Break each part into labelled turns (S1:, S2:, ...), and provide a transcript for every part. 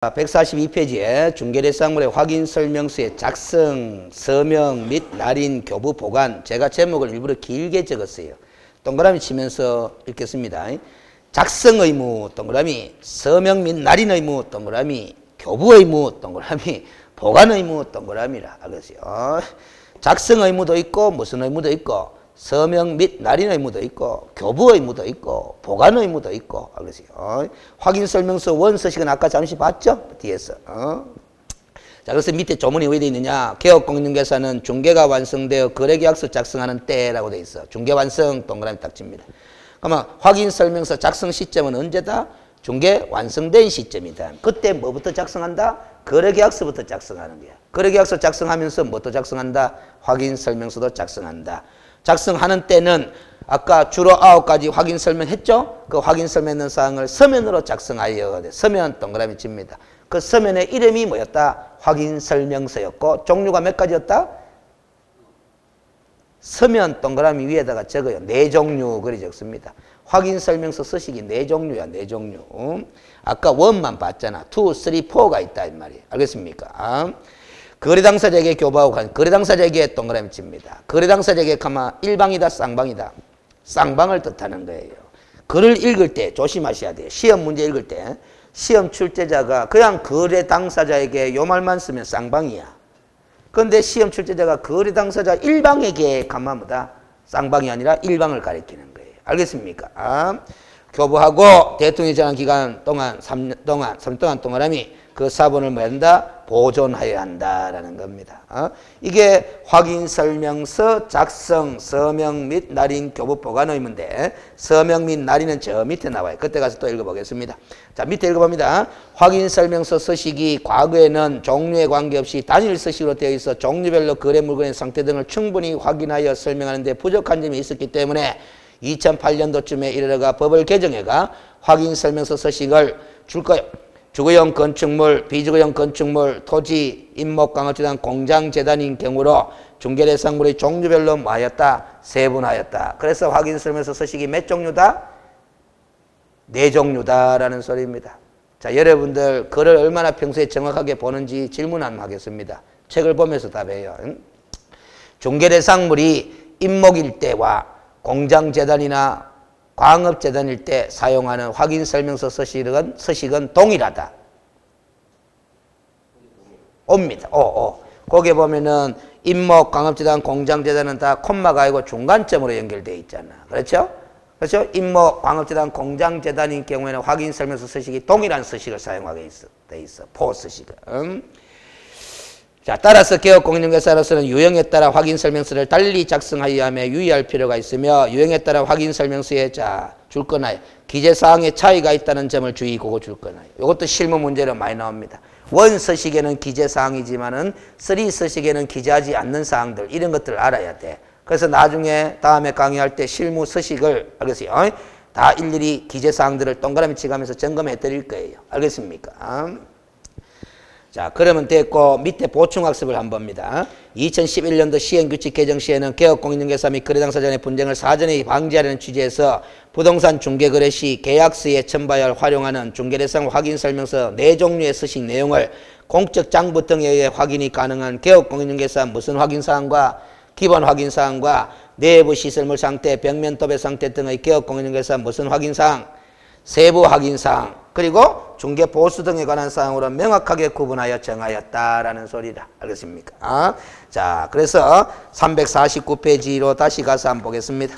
S1: 142페이지에 중개대상물의 확인 설명서의 작성, 서명 및 날인, 교부, 보관. 제가 제목을 일부러 길게 적었어요. 동그라미 치면서 읽겠습니다. 작성 의무, 동그라미, 서명 및 날인 의무, 동그라미, 교부 의무, 동그라미, 보관 의무, 동그라미라 하겠어요. 작성 의무도 있고 무슨 의무도 있고 서명 및 날인 의무도 있고 교부 의무도 있고 보관 의무도 있고 그러세요. 확인 설명서 원서식은 아까 잠시 봤죠? 뒤에서. 자, 그래서 밑에 조문이 왜 되어 있느냐? 개업공인중개사는 중개가 완성되어 거래계약서 작성하는 때라고 되어 있어. 중개 완성 동그라미 딱 칩니다. 그러면 확인 설명서 작성 시점은 언제다? 중개 완성된 시점이다. 그때 뭐부터 작성한다? 거래계약서부터 작성하는 거야. 거래계약서 작성하면서 뭐부터 작성한다? 확인 설명서도 작성한다. 작성하는 때는 아까 주로 9가지 확인 설명했죠? 그 확인 설명하는 사항을 서면으로 작성하여 서면 동그라미 칩니다. 그 서면의 이름이 뭐였다? 확인 설명서였고 종류가 몇 가지였다? 서면 동그라미 위에다가 적어요. 4종류 그리 적습니다. 확인 설명서 서식이 4종류야. 4종류. 아까 1만 봤잖아. 2, 3, 4가 있다 이 말이에요. 알겠습니까? 거래당사자에게 교부하고 간 거래당사자에게 동그라미 칩니다. 거래당사자에게 가마 일방이다 쌍방이다. 쌍방을 뜻하는 거예요. 글을 읽을 때 조심하셔야 돼요. 시험 문제 읽을 때 시험 출제자가 그냥 거래당사자에게 요 말만 쓰면 쌍방이야. 그런데 시험 출제자가 거래당사자 일방에게 가마 뭐다? 쌍방이 아니라 일방을 가리키는 거예요. 알겠습니까? 교부하고 대통령이 정한 기간 동안 3년 동안 동그라미 그 사본을 뭐 한다? 보존하여야 한다라는 겁니다. 이게 확인 설명서 작성, 서명 및 날인, 교부, 보관 의무인데 서명 및 날인은 저 밑에 나와요. 그때 가서 또 읽어보겠습니다. 자, 밑에 읽어봅니다. 확인 설명서 서식이 과거에는 종류에 관계없이 단일 서식으로 되어 있어 종류별로 거래 물건의 상태 등을 충분히 확인하여 설명하는 데 부족한 점이 있었기 때문에 2008년도쯤에 이르러가 법을 개정해가 확인 설명서 서식을 줄 거예요. 주거용 건축물, 비주거용 건축물, 토지, 임목광업재단, 공장재단인 경우로 중개대상물의 종류별로 뭐하였다? 세분하였다. 그래서 확인 설명서 서식이 몇 종류다? 4종류다라는 소리입니다. 자, 여러분들 글을 얼마나 평소에 정확하게 보는지 질문 한번 하겠습니다. 책을 보면서 답해요. 중개대상물이 임목일 때와 공장재단이나 광업재단일 때 사용하는 확인 설명서 서식은 동일하다. 옵니다. 거기에 보면은 임목, 광업재단, 공장재단은 다 콤마가 아니고 중간점으로 연결되어 있잖아. 그렇죠? 그렇죠? 임목, 광업재단, 공장재단인 경우에는 확인 설명서 서식이 동일한 서식을 사용하게 돼 있어. 포 서식은. 자, 따라서 개업공인중개사로서는 유형에 따라 확인 설명서를 달리 작성하여야 하며 유의할 필요가 있으며 유형에 따라 확인 설명서에 줄 거나요. 기재사항에 차이가 있다는 점을 주의고 줄 거나요. 이것도 실무 문제로 많이 나옵니다. 원 서식에는 기재사항이지만은 3 서식에는 기재하지 않는 사항들 이런 것들을 알아야 돼. 그래서 나중에 다음에 강의할 때 실무 서식을 알겠어요. 다 일일이 기재사항들을 동그라미 치가면서 점검해 드릴 거예요. 알겠습니까? 자, 그러면 됐고 밑에 보충학습을 한번 봅니다. 2011년도 시행규칙 개정 시에는 개업공인중개사 및 거래당사자 의 분쟁을 사전에 방지하려는 취지에서 부동산 중개거래 시 계약서에 첨부하여 활용하는 중개대상 확인 설명서 4종류의 서식 내용을 공적 장부 등에 의해 확인이 가능한 개업공인중개사 무슨 확인사항과 기본 확인사항과 내부 시설물 상태, 벽면 도배 상태 등의 개업공인중개사 무슨 확인사항, 세부 확인사항 그리고 중개 보수 등에 관한 사항으로 명확하게 구분하여 정하였다라는 소리다. 알겠습니까? 자, 그래서 349페이지로 다시 가서 한번 보겠습니다.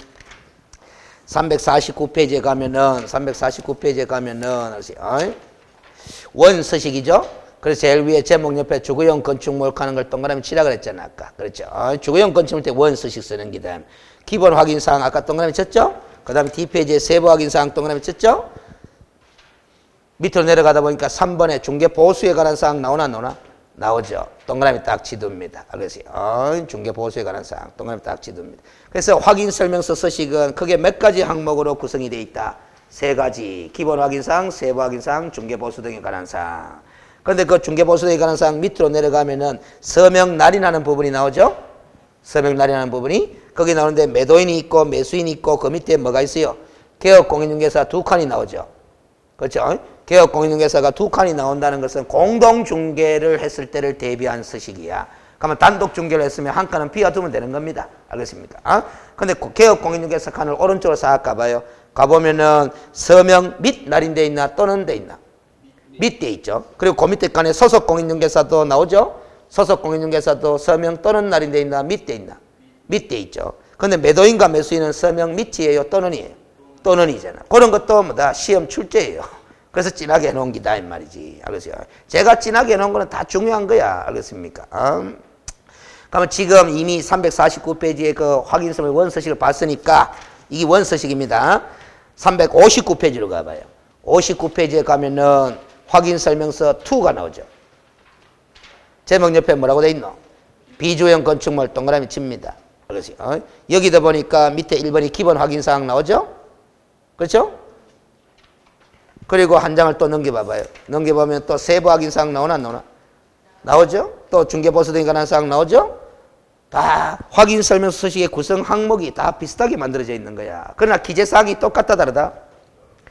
S1: 349페이지에 가면은 원서식이죠? 그래서 제일 위에 제목 옆에 주거용 건축물 하는 걸 동그라미 치라 그랬잖아, 아까. 그렇죠? 주거용 건축물 때 원서식 쓰는 기다. 기본 확인사항 아까 동그라미 쳤죠? 그 다음에 D페이지에 세부 확인사항 동그라미 쳤죠? 밑으로 내려가다 보니까 3번에 중개보수에 관한 사항 나오나? 나오죠. 동그라미 딱 지둡니다. 알겠어요? 중개보수에 관한 사항 동그라미 딱 지둡니다. 그래서 확인 설명서 서식은 크게 몇 가지 항목으로 구성이 되어 있다. 3가지. 기본 확인사항, 세부 확인사항, 중개보수 등에 관한 사항. 그런데 그 중개보수 등에 관한 사항 밑으로 내려가면은 서명 날인하는 부분이 나오죠? 서명 날인하는 부분이 거기 나오는데 매도인이 있고 매수인이 있고 그 밑에 뭐가 있어요? 개업공인중개사 2칸이 나오죠. 그렇죠? 개업공인중개사가 두 칸이 나온다는 것은 공동중개를 했을 때를 대비한 서식이야. 그러면 단독 중개를 했으면 한 칸은 비워두면 되는 겁니다. 알겠습니까? 근데 개업공인중개사 칸을 오른쪽으로 싹 가봐요. 가보면은 서명 및 날인데 있나 또는 돼 있나? 밑에 있죠. 그리고 그 밑에 칸에 소속공인중개사도 나오죠. 소속공인중개사도 서명 또는 날인데 있나? 밑에 있나? 밑에 있죠. 근데 매도인과 매수인은 서명 밑이에요? 또는이에요? 또는이잖아. 그런 것도 뭐다? 시험 출제예요. 그래서 진하게 해놓은 기다 이 말이지. 알겠어요? 제가 진하게 해놓은 거는 다 중요한 거야. 알겠습니까? 그러면 지금 이미 349페이지에 그 확인서물 원서식을 봤으니까 이게 원서식입니다. 359페이지로 가봐요. 59페이지에 가면은 확인설명서 2가 나오죠. 제목 옆에 뭐라고 돼 있노? 비주형 건축물 동그라미 칩니다. 알겠어요? 여기다 보니까 밑에 1번이 기본 확인사항 나오죠? 그렇죠? 그리고 한 장을 또 넘겨봐봐요. 넘겨보면 또 세부 확인사항 나오나 안 나오나? 나오죠? 또 중개보수 등에 관한 사항 나오죠? 다 확인설명서 서식의 구성 항목이 다 비슷하게 만들어져 있는 거야. 그러나 기재사항이 똑같다 다르다?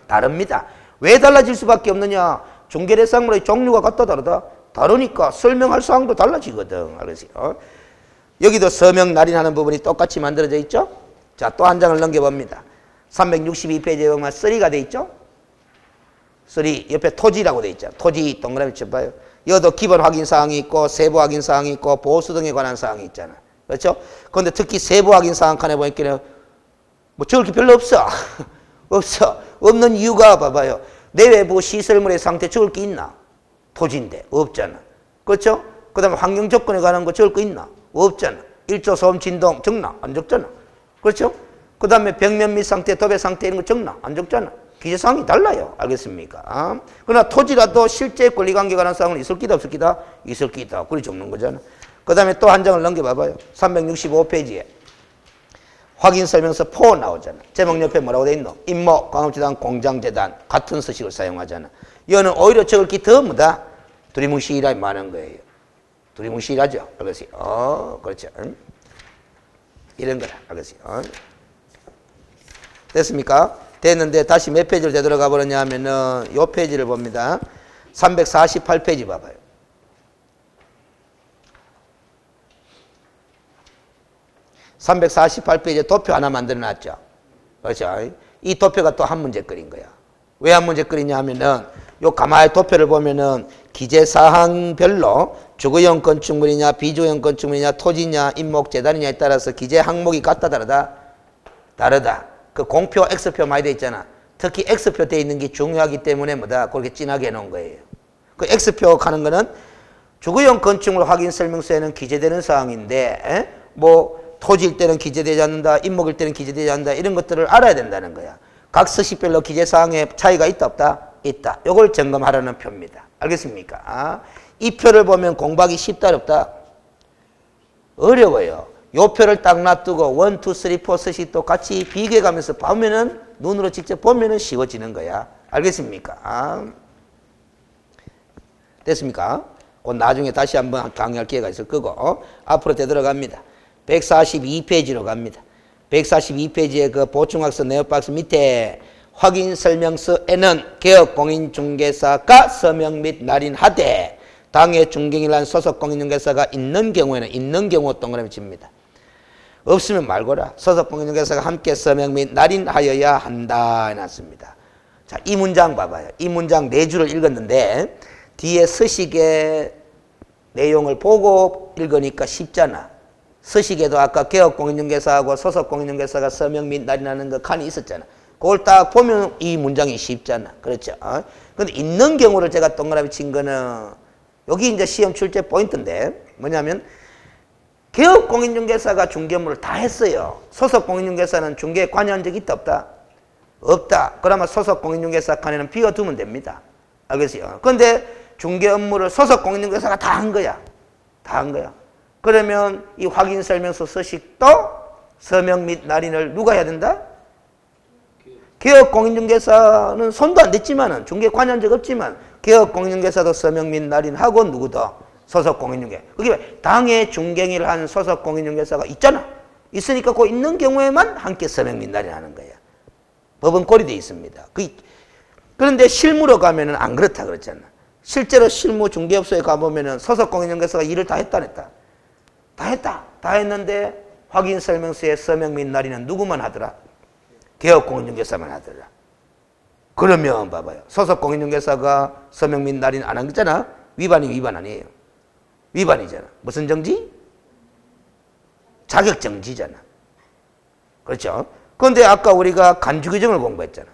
S1: 다릅니다. 왜 달라질 수밖에 없느냐? 중개대상물의 종류가 같다 다르다? 다르니까 설명할 사항도 달라지거든. 알겠어요? 여기도 서명 날인하는 부분이 똑같이 만들어져 있죠? 자, 또 한 장을 넘겨봅니다. 362페이지에 보면 3가 돼 있죠? 3 옆에 토지라고 돼 있죠. 토지 동그라미 쳐봐요. 여기도 기본 확인 사항이 있고 세부 확인 사항이 있고 보수 등에 관한 사항이 있잖아. 그렇죠? 그런데 특히 세부 확인 사항 칸에 보니까 뭐 적을 게 별로 없어. 없어. 없는 이유가 봐봐요. 내외부 시설물의 상태 적을 게 있나? 토지인데 없잖아. 그렇죠? 그 다음에 환경 조건에 관한 거 적을 거 있나? 없잖아. 일조 소음 진동 적나? 안 적잖아. 그렇죠? 그 다음에 벽면 및 상태, 도배 상태 이런 거 적나? 안 적잖아. 기재사항이 달라요. 알겠습니까? 그러나 토지라도 실제 권리관계에 관한 사항은 있을 기다 없을 기다? 있을 기다. 그리 적는 거잖아. 그 다음에 또 한 장을 넘겨봐봐요. 365페이지에 확인설명서 4 나오잖아. 제목 옆에 뭐라고 돼 있노? 임모, 광업재단, 공장재단 같은 서식을 사용하잖아. 이거는 오히려 적을 게 더 뭐다? 두리뭉실하게 많은 거예요. 두리뭉실하죠. 알겠어요? 그렇죠. 이런 거라. 알겠어요? 됐습니까? 됐는데 다시 몇 페이지로 되돌아가 버렸냐 하면은 요 페이지를 봅니다. 348페이지 봐봐요. (348페이지에) 도표 하나 만들어 놨죠. 그렇죠? 이 도표가 또 한 문제거리인 거야. 왜 한 문제거리냐 하면은 요 가마의 도표를 보면은 기재사항별로 주거용 건축물이냐 비주거용 건축물이냐 토지냐 임목재단이냐에 따라서 기재 항목이 같다 다르다? 다르다. 그 공표 X표 많이 돼 있잖아. 특히 X표 돼 있는 게 중요하기 때문에 뭐다? 그렇게 진하게 해놓은 거예요. 그 X표 가는 거는 주거용 건축물 확인 설명서에는 기재되는 사항인데 뭐 토지일 때는 기재되지 않는다, 임목일 때는 기재되지 않는다 이런 것들을 알아야 된다는 거야. 각 서식별로 기재사항에 차이가 있다 없다? 있다. 이걸 점검하라는 표입니다. 알겠습니까? 이 표를 보면 공부하기 쉽다 어렵다? 어려워요. 요 표를 딱 놔두고 1, 2, 3, 4 서식도 같이 비교해가면서 보면은 눈으로 직접 보면은 쉬워지는 거야. 알겠습니까? 됐습니까? 곧 나중에 다시 한번 강의할 기회가 있을 거고 앞으로 되돌아갑니다. 142페이지로 갑니다. 142페이지에 그 보충학서 네오박스 밑에 확인설명서에는 개업공인중개사가 서명 및 날인하되 당해 중개인이란 소속공인중개사가 있는 경우에는 있는 경우 동그라미 칩니다. 없으면 말거라. 소속공인중개사가 함께 서명 및 날인하여야 한다 해놨습니다. 자, 이 문장 봐봐요. 이 문장 4줄을 읽었는데 뒤에 서식의 내용을 보고 읽으니까 쉽잖아. 서식에도 아까 개업공인중개사하고 소속공인중개사가 서명 및 날인하는 그 칸이 있었잖아. 그걸 딱 보면 이 문장이 쉽잖아. 그렇죠? 근데 있는 경우를 제가 동그라미 친 거는 여기 이제 시험 출제 포인트인데 뭐냐면 개업공인중개사가 중개업무를 다 했어요. 소속공인중개사는 중개에 관여한 적이 있다 없다? 없다. 그러면 소속공인중개사 칸에는 비워두면 됩니다. 알겠어요? 그런데 중개업무를 소속공인중개사가 다 한 거야. 다 한 거야. 그러면 이 확인설명서 서식도 서명 및 날인을 누가 해야 된다? 개업공인중개사는 손도 안 댔지만은 중개에 관여한 적 없지만 개업공인중개사도 서명 및 날인하고 누구도 소속공인중개. 그게 당해 중개인을 한 소속공인중개사가 있잖아. 있으니까 그 있는 경우에만 함께 서명 및 날인하는 거야. 법은 고려되어 있습니다. 그런데 실무로 가면은 안 그렇다 그랬잖아. 실제로 실무 중개업소에 가보면은 소속공인중개사가 일을 다 했다 안 했다? 다 했다. 다 했는데 확인 설명서에 서명 및 날인은 누구만 하더라? 개업공인중개사만 하더라. 그러면 봐봐요. 소속공인중개사가 서명 및 날인 안 한 거잖아. 위반이 위반 아니에요. 위반이잖아. 무슨 정지? 자격정지잖아. 그렇죠? 그런데 아까 우리가 간주규정을 공부했잖아.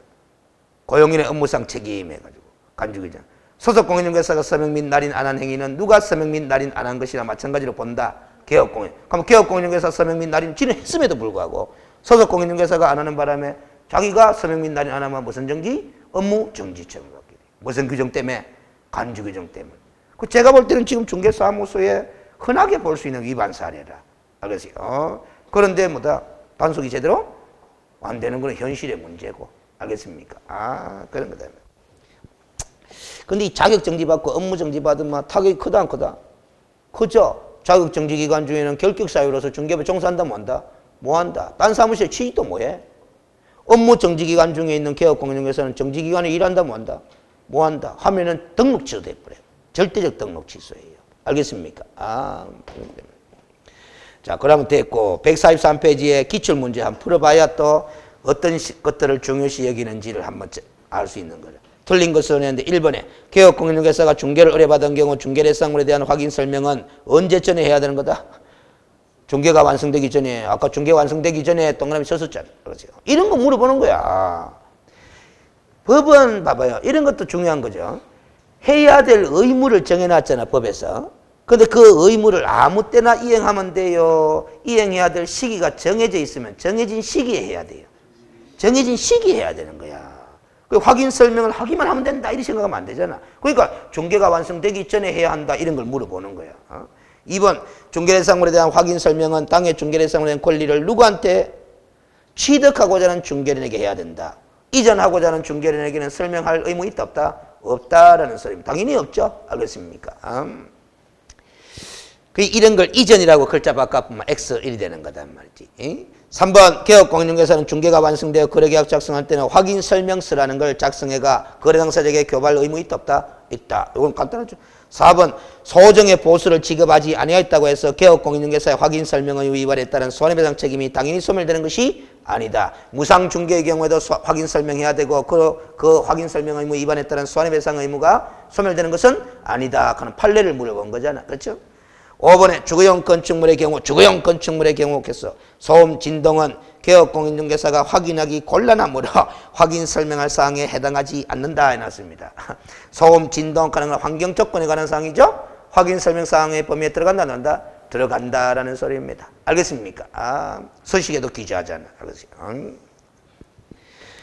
S1: 고용인의 업무상 책임 해가지고 간주규정. 소속공인중개사가 서명 및 날인 안 한 행위는 누가 서명 및 날인 안 한 것이나 마찬가지로 본다. 개업공인. 그럼 개업공인중개사 서명 및 날인 지는 했음에도 불구하고 소속공인중개사가 안 하는 바람에 자기가 서명 및 날인 안 하면 무슨 정지? 업무정지처분 받게 돼. 무슨 규정 때문에? 간주규정 때문에. 그 제가 볼 때는 지금 중개사무소에 흔하게 볼 수 있는 위반 사례라. 알겠어요? 그런데 뭐다? 단속이 제대로 안 되는 건 현실의 문제고. 알겠습니까? 그런 거다. 근데 이 자격정지 받고 업무정지 받으면 타격이 크다 안 크다? 크죠? 자격정지 기간 중에는 결격사유로서 중개업에 종사한다 뭐 한다? 뭐 한다? 딴 사무실에 취직도 뭐해? 업무정지 기간 중에 있는 개업공인중개사는 정지 기간에 일한다 뭐 한다? 뭐 한다? 하면은 등록 취소돼버려요. 절대적 등록 취소예요. 알겠습니까? 자, 그러면 됐고 143페이지에 기출문제 한번 풀어봐야 또 어떤 것들을 중요시 여기는지를 한번 알 수 있는 거죠. 틀린 것은 했는데 1번에 개업공인중개사가 중개를 의뢰받은 경우 중개대상물에 대한 확인 설명은 언제쯤에 해야 되는 거다? 중개가 완성되기 전에, 아까 중개 완성되기 전에 동그라미 쳤었잖아. 그렇죠? 이런 거 물어보는 거야. 법은 봐봐요. 이런 것도 중요한 거죠. 해야 될 의무를 정해놨잖아, 법에서. 근데 그 의무를 아무 때나 이행하면 돼요. 이행해야 될 시기가 정해져 있으면 정해진 시기에 해야 돼요. 정해진 시기에 해야 되는 거야. 그 확인 설명을 하기만 하면 된다 이렇게 생각하면 안 되잖아. 그러니까 중개가 완성되기 전에 해야 한다 이런 걸 물어보는 거야. 2번 중개대상물에 대한 확인 설명은 당해 중개대상물에 대한 권리를 누구한테? 취득하고자 하는 중개인에게 해야 된다. 이전하고자 하는 중개인에게는 설명할 의무 있다 없다? 없다라는 소리입니다. 당연히 없죠. 알겠습니까? 이런 걸 이전이라고 글자 바꿔보면 X1이 되는 거단 말이지. 3번 개업공인중개사는 중개가 완성되어 거래계약 작성할 때는 확인 설명서라는 걸 작성해가 거래 당사자에게 교부할 의무 있다 없다? 있다. 이건 간단하죠. 4번 소정의 보수를 지급하지 아니하였다고 해서 개업공인중개사의 확인 설명의 위반에 따른 손해배상 책임이 당연히 소멸되는 것이 아니다. 무상중개의 경우에도 확인 설명해야 되고 그 확인 설명 의무 위반에 따른 손해배상 의무가 소멸되는 것은 아니다. 그런 판례를 물어본 거잖아. 그렇죠? 5번에 주거용 건축물의 경우 겠어. 소음, 진동은 개업공인중개사가 확인하기 곤란하므로 확인 설명할 사항에 해당하지 않는다 해놨습니다. 소음, 진동 가능한 환경 조건에 관한 사항이죠. 확인 설명 사항의 범위에 들어간다 안 한다? 들어간다라는 소리입니다. 알겠습니까? 서식에도 기재하잖아. 알겠어요?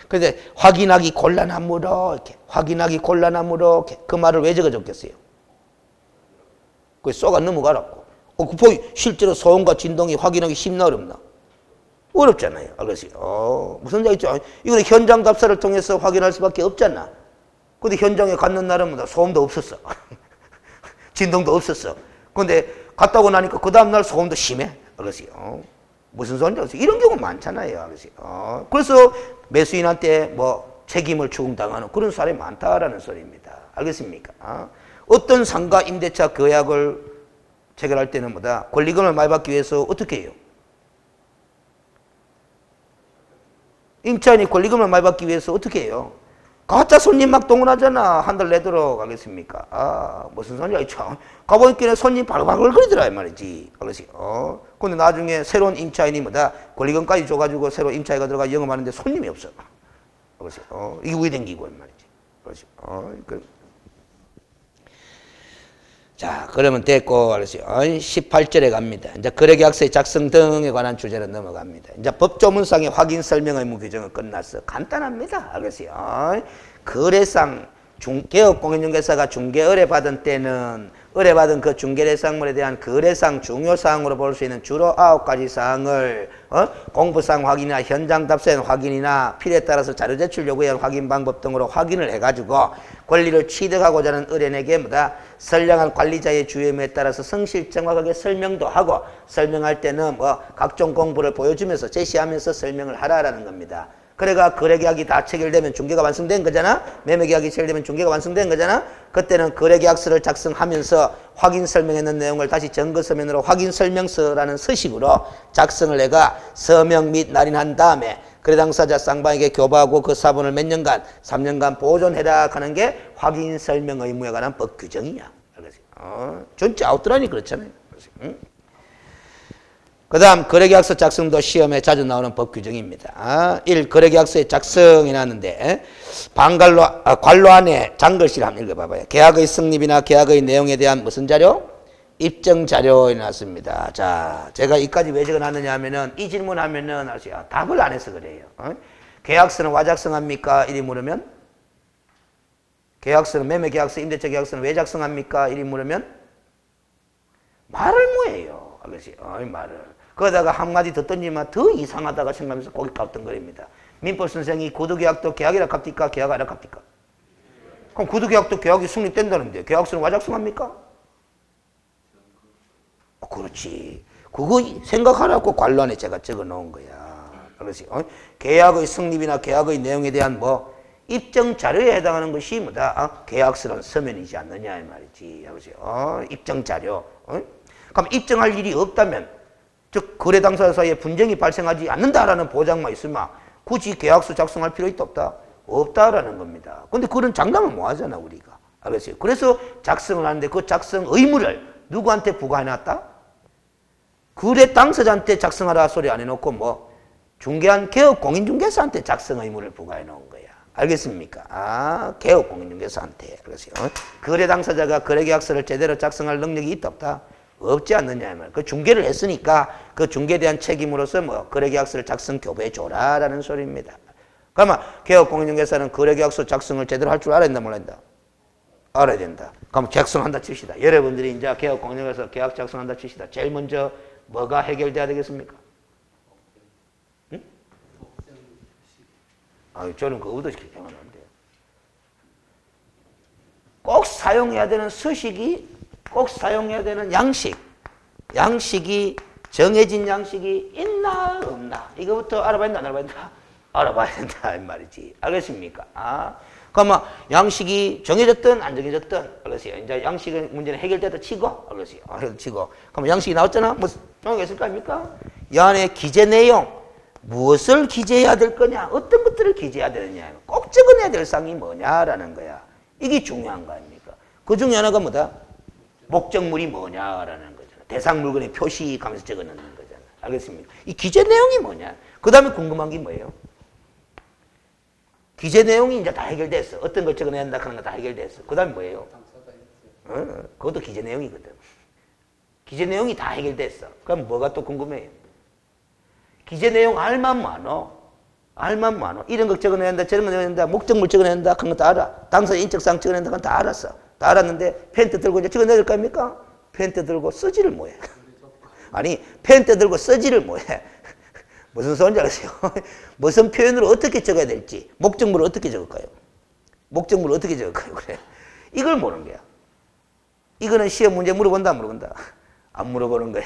S1: 그런데 확인하기 곤란하므로 이렇게 그 말을 왜 적어줬겠어요? 그 쏘가 넘어가라고. 실제로 소음과 진동이 확인하기 쉽나 어렵나? 어렵잖아요. 알겠어요? 무슨 얘기죠? 이거는 현장 답사를 통해서 확인할 수밖에 없잖아. 근데 현장에 갔는 날은 소음도 없었어. 진동도 없었어. 근데 갔다 오고 나니까 그 다음날 소음도 심해. 알겠어요? 무슨 소리인지 알겠어요? 이런 경우 많잖아요. 알겠어요? 그래서 매수인한테 뭐 책임을 추궁당하는 그런 사람이 많다라는 소리입니다. 알겠습니까? 어떤 상가 임대차 계약을 체결할 때는 뭐다? 권리금을 많이 받기 위해서 어떻게 해요? 임차인이 권리금을 많이 받기 위해서 어떻게 해요? 가짜 손님 막 동원하잖아. 한 달 내도록. 알겠습니까? 무슨 소리야? 참. 가보니까 손님 바글바글 거리더라. 이 말이지. 알겠어요? 근데 나중에 새로운 임차인이 뭐다? 권리금까지 줘가지고 새로운 임차인가 들어가 영업하는데 손님이 없어. 알겠어요? 이게 왜 댕기고, 이 말이지. 알겠어요? 자, 그러면 됐고, 알았어요. 18절에 갑니다. 이제 거래계약서의 작성 등에 관한 주제로 넘어갑니다. 이제 법조문상의 확인 설명 의무 규정은 끝났어. 간단합니다. 알겠어요. 거래상, 개업공인중개사가 중개 의뢰받은 때는 의뢰받은 그 중개대상물에 대한 거래상 중요사항으로 볼 수 있는 주로 9가지 사항을 공부상 확인이나 현장 답사의 확인이나 필요에 따라서 자료 제출 요구에 의한 확인 방법 등으로 확인을 해가지고 권리를 취득하고자 하는 의뢰인에게 뭐다? 선량한 관리자의 주임에 따라서 성실 정확하게 설명도 하고 설명할 때는 뭐 각종 공부를 보여주면서 제시하면서 설명을 하라라는 겁니다. 그래가 거래계약이 다 체결되면 중개가 완성된 거잖아. 매매계약이 체결되면 중개가 완성된 거잖아. 그때는 거래계약서를 작성하면서 확인 설명했는 내용을 다시 증거서면으로 확인 설명서라는 서식으로 작성을 해가 서명 및 날인한 다음에 거래 당사자 쌍방에게 교부하고 그 사본을 몇 년간, 3년간 보존해라 하는 게 확인 설명 의무에 관한 법 규정이야. 전체 아웃라인이 그렇잖아요. 응? 그 다음 거래계약서 작성도 시험에 자주 나오는 법 규정입니다. 1. 거래계약서의 작성이 나왔는데 관로 안에 장글씨를 한번 읽어봐봐요. 계약의 성립이나 계약의 내용에 대한 무슨 자료? 입증 자료에 나왔습니다. 자, 제가 이까지 왜 적어놨느냐 하면은 이 질문하면은 답을 안 해서 그래요. 계약서는 와 작성합니까? 이리 물으면 계약서는 매매계약서, 임대차 계약서는 왜 작성합니까? 이리 물으면 말을 뭐해요. 그렇지? 말을. 그러다가 한마디 더 던지면 더 이상하다가 생각하면서 고개 깝던거립니다. 민법 선생이 구두계약도 계약이라 깝니까? 계약 아니라 깝니까? 그럼 구두계약도 계약이 성립된다는데 계약서는 와 작성합니까? 그렇지. 그거 생각하라고 관로안에 제가 적어 놓은 거야. 그렇지. 계약의 성립이나 계약의 내용에 대한 입증 자료에 해당하는 것이 뭐다? 계약서는 서면이지 않느냐 이 말이지. 그렇지. 입증 자료. 그럼 입증할 일이 없다면, 즉 거래 당사자 사이에 분쟁이 발생하지 않는다라는 보장만 있으면 굳이 계약서 작성할 필요 있다 없다? 없다라는 겁니다. 근데 그런 장담은 뭐 하잖아 우리가. 알겠어요? 그래서 작성을 하는데 그 작성 의무를 누구한테 부과해놨다? 거래 당사자한테 작성하라 소리 안 해놓고 중개한 개업 공인중개사한테 작성 의무를 부과해 놓은 거야. 알겠습니까? 개업 공인중개사한테. 그래서 거래 당사자가 거래계약서를 제대로 작성할 능력이 있다 없다? 없지 않느냐 말. 그 중개를 했으니까 그 중개에 대한 책임으로서 거래계약서를 작성 교부해 줘라라는 소리입니다. 그러면 개업 공인중개사는 거래계약서 작성을 제대로 할 줄 알아야 된다 몰라야 된다? 알아야 된다. 그럼 작성한다 칩시다. 여러분들이 이제 개업 공인중개사 계약 작성한다 칩시다. 제일 먼저 뭐가 해결돼야 되겠습니까? 응? 저는 그거부터 시키면 안 돼요. 꼭 사용해야 되는 서식이, 꼭 사용해야 되는 양식이 정해진 양식이 있나 없나 이거부터 알아봐야 된다 안 알아봐야 된다? 알아봐야 된다 이 말이지. 알겠습니까? 그러면 양식이 정해졌든 안 정해졌든 알겠어요. 이제 양식의 문제는 해결되다 치고 알겠어요. 치고 그러면 양식이 나왔잖아. 무슨 정의가 있을 거 아닙니까? 이 안에 기재 내용 무엇을 기재해야 될 거냐, 어떤 것들을 기재해야 되느냐, 꼭 적어내야 될 사항이 뭐냐라는 거야. 이게 중요한 거 아닙니까? 그 중에 하나가 뭐다? 목적물이 뭐냐라는 거잖아. 대상 물건의 표시 하면서 적어놓는 거잖아. 알겠습니까? 이 기재 내용이 뭐냐? 그 다음에 궁금한 게 뭐예요? 기재 내용이 이제 다 해결됐어. 어떤 걸 적어내야 한다 하는 거 다 해결됐어. 그 다음에 뭐예요? 그것도 기재 내용이거든. 기재 내용이 다 해결됐어. 그럼 뭐가 또 궁금해요? 기재 내용 알만 많어. 알만 많어. 이런 거 적어내야 한다, 저런 거 적어내야 한다, 목적물 적어내야 한다 하는 거 다 알아. 당사자 인적사항 적어내야 한다, 그건 다 알았어. 다 알았는데 펜트 들고 이제 적어내야 될 거 아닙니까? 펜트 들고 쓰지를 뭐해. 아니, 펜트 들고 쓰지를 뭐해. 무슨 소리인지 아세요? 무슨 표현으로 어떻게 적어야 될지, 목적물을 어떻게 적을까요? 목적물을 어떻게 적을까요? 그래. 이걸 모르는 거야. 이거는 시험 문제 물어본다, 안 물어본다? 안 물어보는 거야.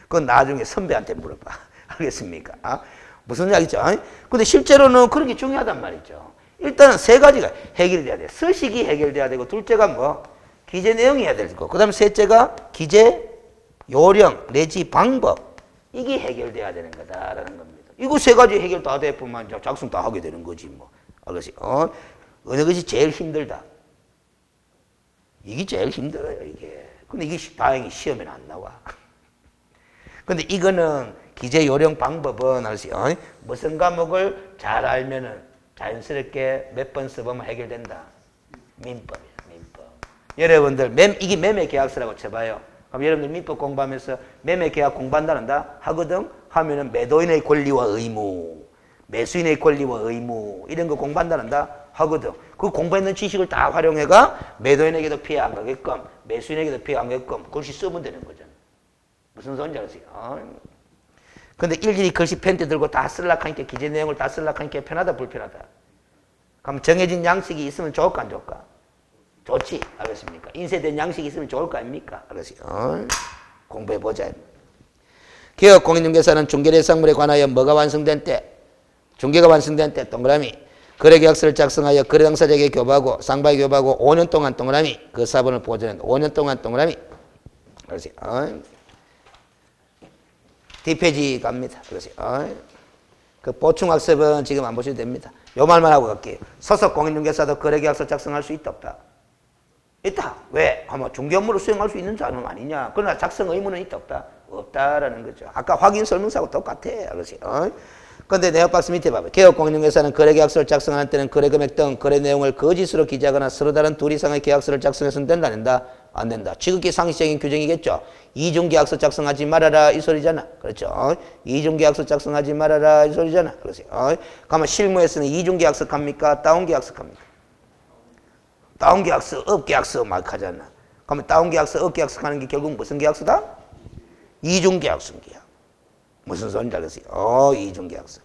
S1: 그건 나중에 선배한테 물어봐. 알겠습니까? 무슨 이야기죠? 근데 실제로는 그런 게 중요하단 말이죠. 일단은 세 가지가 해결이 돼야 돼. 서식이 해결돼야 되고, 둘째가 기재 내용이 해야 되고, 그 다음에 셋째가 기재 요령 내지 방법. 이게 해결돼야 되는 거다라는 겁니다. 이거 세 가지 해결 다 돼보면 작성 다 하게 되는 거지 알겠어요? 어느 것이 제일 힘들다? 이게 제일 힘들어요, 이게. 근데 이게 다행히 시험에는 안 나와. 근데 이거는 기재 요령 방법은 알았어요? 무슨 과목을 잘 알면은 자연스럽게 몇 번 써보면 해결된다. 민법이야, 민법. 여러분들 이게 매매 계약서라고 쳐봐요. 그럼 여러분들 민법 공부하면서 매매 계약 공부한다 하거든? 하면은 매도인의 권리와 의무, 매수인의 권리와 의무 이런 거 공부한다 하거든. 그 공부했는 지식을 다 활용해가 매도인에게도 피해 안 가게끔, 매수인에게도 피해 안 가게끔 글씨 쓰면 되는 거잖아. 무슨 소리인지 아세요? 근데 일일이 글씨 펜트 들고 다 쓰려고 하니까 기재 내용을 다 쓰려고 하니까 편하다 불편하다? 그럼 정해진 양식이 있으면 좋을까 안 좋을까? 좋지. 알겠습니까? 인쇄된 양식이 있으면 좋을 거 아닙니까? 알겠어요? 공부해보자. 개업 공인중개사는 중개대상물에 관하여 뭐가 완성된 때? 중개가 완성된 때 동그라미. 거래계약서를 작성하여 거래 당사자에게 교부하고 쌍방에 교부하고 5년 동안 동그라미. 그 사본을 보존한다. 5년 동안 동그라미. 그렇지. 뒷페이지 갑니다. 그렇지. 그 보충학습은 지금 안 보셔도 됩니다. 요 말만 하고 갈게요. 소속 공인중개사도 거래계약서 작성할 수 있다 없다? 있다. 왜? 아마 중개 업무를 수행할 수 있는 자는 아니냐. 그러나 작성 의무는 있다 없다? 없다라는 거죠. 아까 확인 설명서하고 똑같아. 그렇지. 그런데 내역박스 밑에 봐봐요. 개업공인중개사는 거래계약서를 작성하는 때는 거래금액 등 거래 내용을 거짓으로 기재하거나 서로 다른 둘 이상의 계약서를 작성해서는 된다 안 된다? 안 된다. 지극히 상식적인 규정이겠죠. 이중계약서 작성하지 말아라 이 소리잖아. 그렇죠. 이중계약서 작성하지 말아라 이 소리잖아. 그렇죠. 그러면 실무에서는 이중계약서 합니까? 다운계약서 합니까? 다운계약서, 업계약서 막 하잖아. 그러면 다운계약서, 업계약서 하는 게 결국 무슨 계약서다? 이중계약서 계약. 무슨 소리인지 알겠어요? 이중계약서.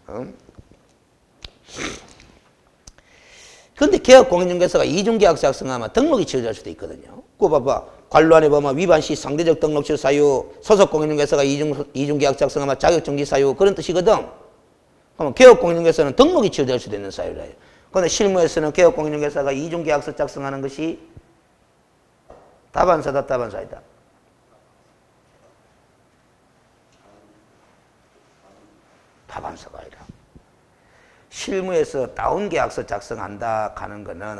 S1: 그런데 개업공인중개사가 이중계약서 작성하면 등록이 지어질 수도 있거든요. 그거 봐봐. 관로안에 보면 위반 시 상대적 등록실 사유, 소속공인중개사가 이중계약 작성하면 자격정지 사유 그런 뜻이거든. 그러면 개업공인중개사는 등록이 지어질 수도 있는 사유라 해요. 그런데 실무에서는 개업공인중개사가 이중계약서 작성하는 것이 다반사다, 다반사이다. 다반사가 아니라. 실무에서 다운계약서 작성한다 하는 거는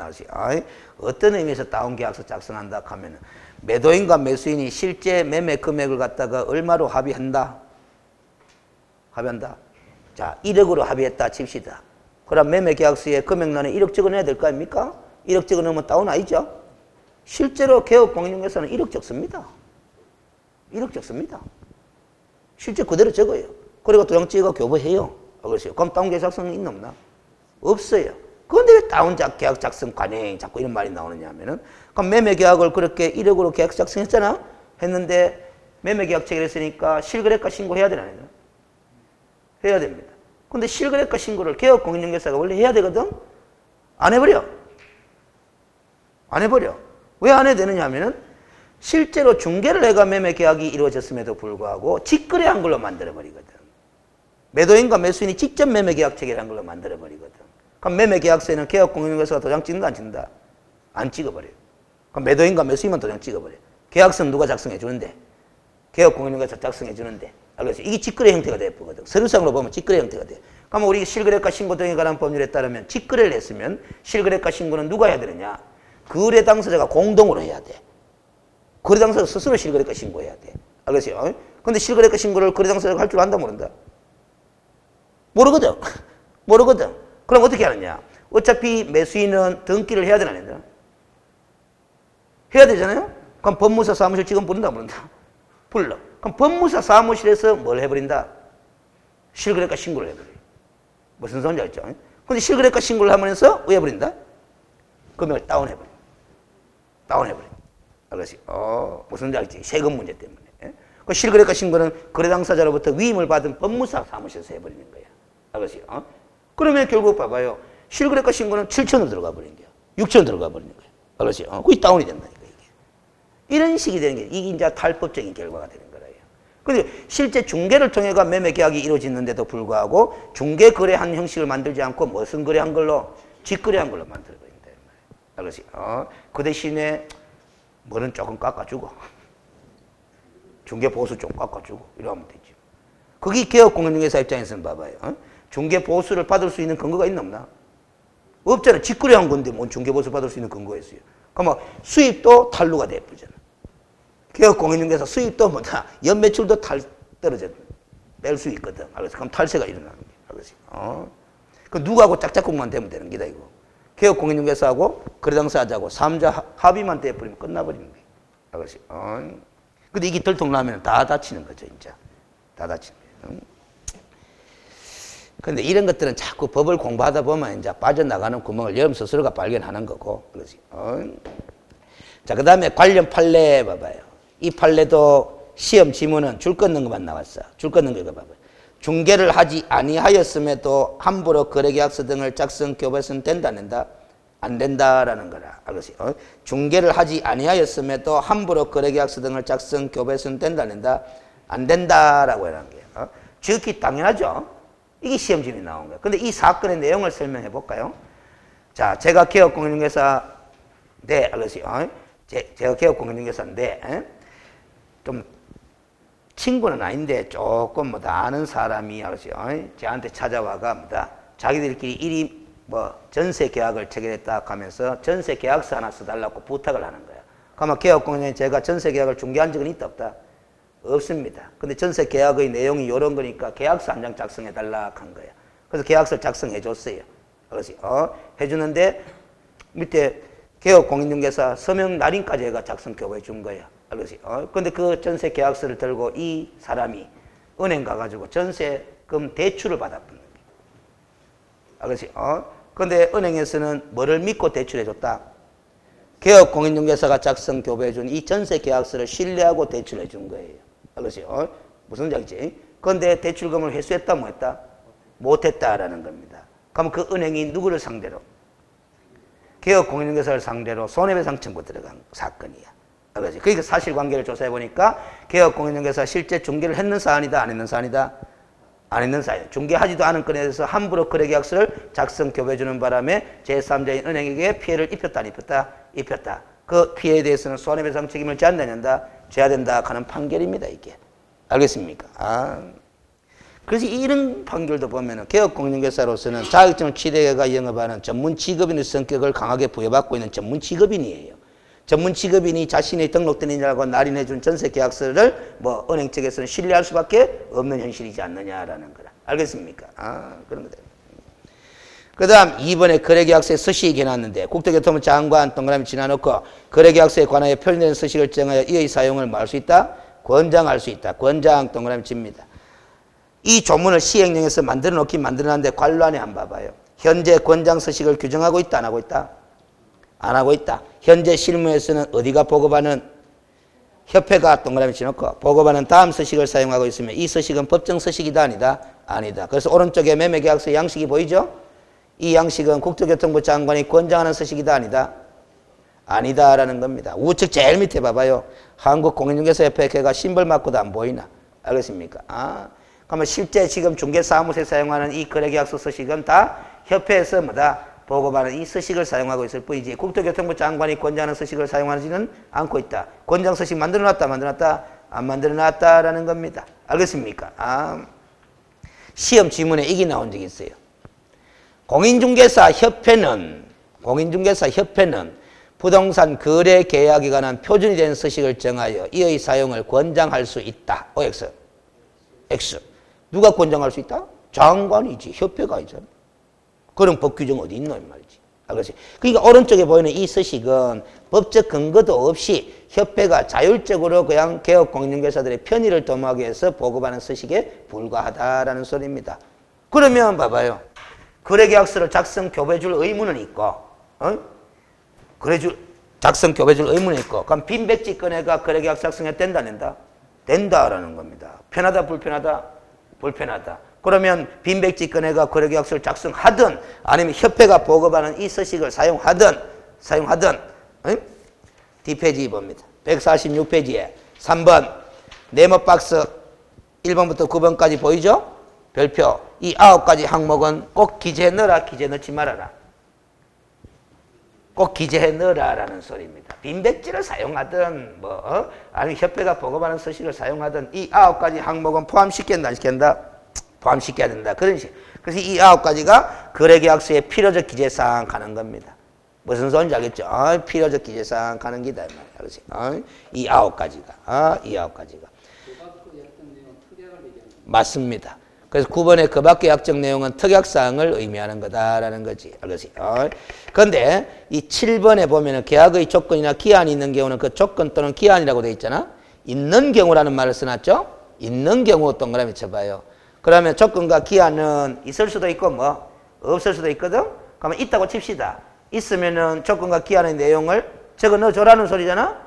S1: 어떤 의미에서 다운계약서 작성한다 하면은 매도인과 매수인이 실제 매매 금액을 갖다가 얼마로 합의한다? 합의한다. 자, 1억으로 합의했다 칩시다. 그럼 매매계약서에 금액란에 1억 적어내야 될 거 아닙니까? 1억 적어놓으면 다운 아니죠? 실제로 개업공인중개사는 1억 적습니다. 1억 적습니다. 실제 그대로 적어요. 그리고 도장 찍어 교부해요. 그렇죠. 그럼 다운계약 작성은 있나 없나? 없어요. 그런데 왜 다운계약 작성 관행 자꾸 이런 말이 나오느냐 하면은 그럼 매매계약을 그렇게 1억으로 계약 작성했잖아? 했는데 매매계약 체결했으니까 실거래가 신고해야 되나? 해야 됩니다. 근데 실거래가 신고를 개업공인중개사가 원래 해야 되거든? 안 해버려. 안 해버려. 왜 안 해야 되느냐 하면은 실제로 중개를 해가 매매계약이 이루어졌음에도 불구하고 직거래한 걸로 만들어버리거든. 매도인과 매수인이 직접 매매계약 체결한 걸로 만들어버리거든. 그럼 매매계약서에는 개업공인중개사가 도장 찍는다 안 찍는다? 안 찍어버려요. 그럼 매도인과 매수인만 도장 찍어버려요. 계약서는 누가 작성해 주는데? 개업공인중개사 작성해 주는데. 알겠어요? 이게 직거래 형태가 되거든. 서류상으로 보면 직거래 형태가 돼. 그러면 우리 실거래가 신고 등에 관한 법률에 따르면 직거래를 했으면 실거래가 신고는 누가 해야 되느냐? 거래 당사자가 공동으로 해야 돼. 거래 당사자 스스로 실거래가 신고해야 돼. 알겠어요? 근데 실거래가 신고를 거래 당사자가 할 줄 안다 모른다? 모르거든. 모르거든. 그럼 어떻게 하느냐? 어차피 매수인은 등기를 해야 되나 안 된다? 해야 되잖아요? 그럼 법무사 사무실 직원 부른다 모른다? 불러. 그럼 법무사 사무실에서 뭘 해버린다? 실거래가 신고를 해버려요. 무슨 소리인지 알죠? 근데 실거래가 신고를 하면서 왜 해버린다? 금액을 다운해버려. 다운해버려. 알겠어요? 무슨 소리인지 알지? 세금 문제 때문에. 그 실거래가 신고는 거래 당사자로부터 위임을 받은 법무사 사무실에서 해버리는 거야. 알겠어요? 그러면 결국 봐봐요. 실거래가 신고는 7천으로 들어가 버린 거야. 6천으로 들어가 버리는 거야. 알겠어요? 그게 다운이 된다니까, 이게. 이런 식이 되는 게, 이게 이제 탈법적인 결과가 되는 거예요. 근데 실제 중개를 통해가 매매 계약이 이루어지는데도 불구하고 중개 거래한 형식을 만들지 않고 무슨 거래한 걸로? 직거래한 걸로 만들어버린다. 알겠어요? 그 대신에 뭐는 조금 깎아주고, 중개 보수 좀 깎아주고, 이러면 되죠. 그게 개업공인중개사 입장에서는 봐봐요. 중개 보수를 받을 수 있는 근거가 있나 없나? 없잖아. 직거래한 건데 뭔 중개 보수 받을 수 있는 근거가 있어요. 그러면 수입도 탈루가 돼버리잖아. 개업공인중개사 수입도 뭐다. 연매출도 떨어져. 뺄 수 있거든. 알겠어? 그럼 탈세가 일어나는 거야. 알겠어? 그 누구하고 짝짝꿍만 되면 되는 기다, 이거. 개업공인중개사하고 거래당사자하고 3자 합의만 돼버리면 끝나버리는 거야. 알겠어? 근데 이게 들통나면 다 다치는 거죠, 진짜. 다 다치는 거예요. 근데 이런 것들은 자꾸 법을 공부하다 보면 이제 빠져나가는 구멍을 여러분 스스로가 발견하는 거고, 그렇지. 자, 그 다음에 관련 판례 봐봐요. 이 판례도 시험 지문은 줄 끊는 것만 나왔어. 줄 끊는 거 이거 봐봐요. 중개를 하지 아니하였음에도 함부로 거래계약서 등을 작성, 교부해서는 된다, 안 된다? 안 된다라는 거라. 알겠어요? 중개를 하지 아니하였음에도 함부로 거래계약서 등을 작성, 교부해서는 된다, 안 된다? 안 된다라고 하는 거예요. 지극히 당연하죠. 이게 시험 질문이 나온 거예요. 근데 이 사건의 내용을 설명해 볼까요? 자, 제가 개업공인중개사, 네, 알겠어요. 제가 개업공인중개사인데, 좀, 친구는 아닌데 조금 뭐 다 아는 사람이, 알겠어요. 저한테 찾아와가, 뭐다. 자기들끼리 일이 뭐 전세 계약을 체결했다 하면서 전세 계약서 하나 써달라고 부탁을 하는 거야. 그러면 개업공인중개사 제가 전세 계약을 중개한 적은 있다, 없다? 없습니다. 근데 전세 계약의 내용이 이런 거니까 계약서 한 장 작성해 달라 한 거야. 그래서 계약서를 작성해 줬어요. 그래서 해주는데 밑에 개업공인중개사 서명 날인까지 얘가 작성 교부해 준 거야. 그래서 근데 그 전세 계약서를 들고 이 사람이 은행 가가지고 전세금 대출을 받았던 거야. 그래서 근데 은행에서는 뭐를 믿고 대출해 줬다? 개업공인중개사가 작성 교부해 준 이 전세 계약서를 신뢰하고 대출해 준 거예요. 그래서 무슨 얘기지? 그런데 대출금을 회수했다 못했다? 못했다라는 겁니다. 그럼 그 은행이 누구를 상대로? 개업공인중개사를 상대로 손해배상 청구 들어간 사건이야. 그러니까 사실관계를 조사해 보니까 개업공인중개사 실제 중개를 했는 사안이다, 안 했는 사안이다? 안 했는 사안이다. 중개하지도 않은 건에 대해서 함부로 거래계약서를 작성 교부해 주는 바람에 제3자인 은행에게 피해를 입혔다, 안 입혔다? 입혔다. 그 피해에 대해서는 손해배상 책임을 져야 된다, 져야 된다 하는 판결입니다, 이게. 알겠습니까? 그래서 이런 판결도 보면은 개업공인중개사로서는 자격증을 취득해가 영업하는 전문 직업인의 성격을 강하게 부여받고 있는 전문 직업인이에요. 전문 직업인이 자신의 등록된 인자라고 날인해준 전세 계약서를 뭐 은행 측에서는 신뢰할 수밖에 없는 현실이지 않느냐라는 거라. 알겠습니까? 그런 거다. 그 다음 2번에 거래계약서에 서식이 해놨는데 국토교통부 장관 동그라미 지나놓고 거래계약서에 관하여 표현된 서식을 정하여 이의 사용을 뭐 할 수 있다? 권장할 수 있다. 권장 동그라미 칩니다. 이 조문을 시행령에서 만들어 놓긴 만들어놨는데 관로안에 한번 봐봐요. 현재 권장 서식을 규정하고 있다, 안 하고 있다? 안 하고 있다. 현재 실무에서는 어디가 보급하는 협회가 동그라미 치놓고 보급하는 다음 서식을 사용하고 있으면 이 서식은 법정 서식이다, 아니다? 아니다. 그래서 오른쪽에 매매계약서 양식이 보이죠? 이 양식은 국토교통부 장관이 권장하는 서식이다, 아니다? 아니다라는 겁니다. 우측 제일 밑에 봐봐요. 한국공인중개사협회 걔가 심벌 맞고도 안 보이나? 알겠습니까? 그러면 실제 지금 중개사무소에 사용하는 이 거래계약서 서식은 다 협회에서 뭐다? 보고받는 이 서식을 사용하고 있을 뿐이지 국토교통부 장관이 권장하는 서식을 사용하지는 않고 있다. 권장 서식 만들어놨다, 만들어놨다? 안 만들어놨다라는 겁니다. 알겠습니까? 시험 지문에 이게 나온 적이 있어요. 공인중개사협회는 부동산 거래 계약에 관한 표준이 된 서식을 정하여 이의 사용을 권장할 수 있다. OX. X. 누가 권장할 수 있다? 장관이지. 협회가 있잖아. 그런 법 규정 어디 있노? 이 말이지. 그러니까 오른쪽에 보이는 이 서식은 법적 근거도 없이 협회가 자율적으로 그냥 개업공인중개사들의 편의를 도모하기 위해서 보급하는 서식에 불과하다라는 소리입니다. 그러면 봐봐요. 거래계약서를 작성 교부해줄 의무는 있고, 작성 교부해줄 의무는 있고, 그럼 빈백지 꺼내가 거래계약서 작성해야 된다, 안 된다? 된다라는 겁니다. 편하다, 불편하다? 불편하다. 그러면 빈백지 꺼내가 거래계약서를 작성하든 아니면 협회가 보급하는 이 서식을 사용하든 뒷페이지 봅니다. 146페이지에 3번 네모박스 1번부터 9번까지 보이죠? 별표. 이 9가지 항목은 꼭 기재해 넣어라, 기재해 넣지 말아라. 꼭 기재해 넣어라라는 소리입니다. 빈백지를 사용하든 아니면 협회가 보급하는 서식을 사용하든 이 9가지 항목은 포함시킨다, 안 시킨다? 포함시켜야 된다. 그런 식. 그래서 이 9가지가 거래계약서에 필요적 기재사항 가는 겁니다. 무슨 소리인지 알겠죠? 필요적 기재사항 가는 기다. 이 9가지가. 이 9가지가. 맞습니다. 그래서 9번의 그 밖의 약정 내용은 특약사항을 의미하는 거다라는 거지. 알겠어요? 그런데 이 7번에 보면은 계약의 조건이나 기한이 있는 경우는 그 조건 또는 기한이라고 되어 있잖아. 있는 경우라는 말을 써놨죠? 있는 경우 동그라미 쳐봐요. 그러면 조건과 기한은 있을 수도 있고 없을 수도 있거든? 그러면 있다고 칩시다. 있으면은 조건과 기한의 내용을 적어 넣어줘라는 소리잖아?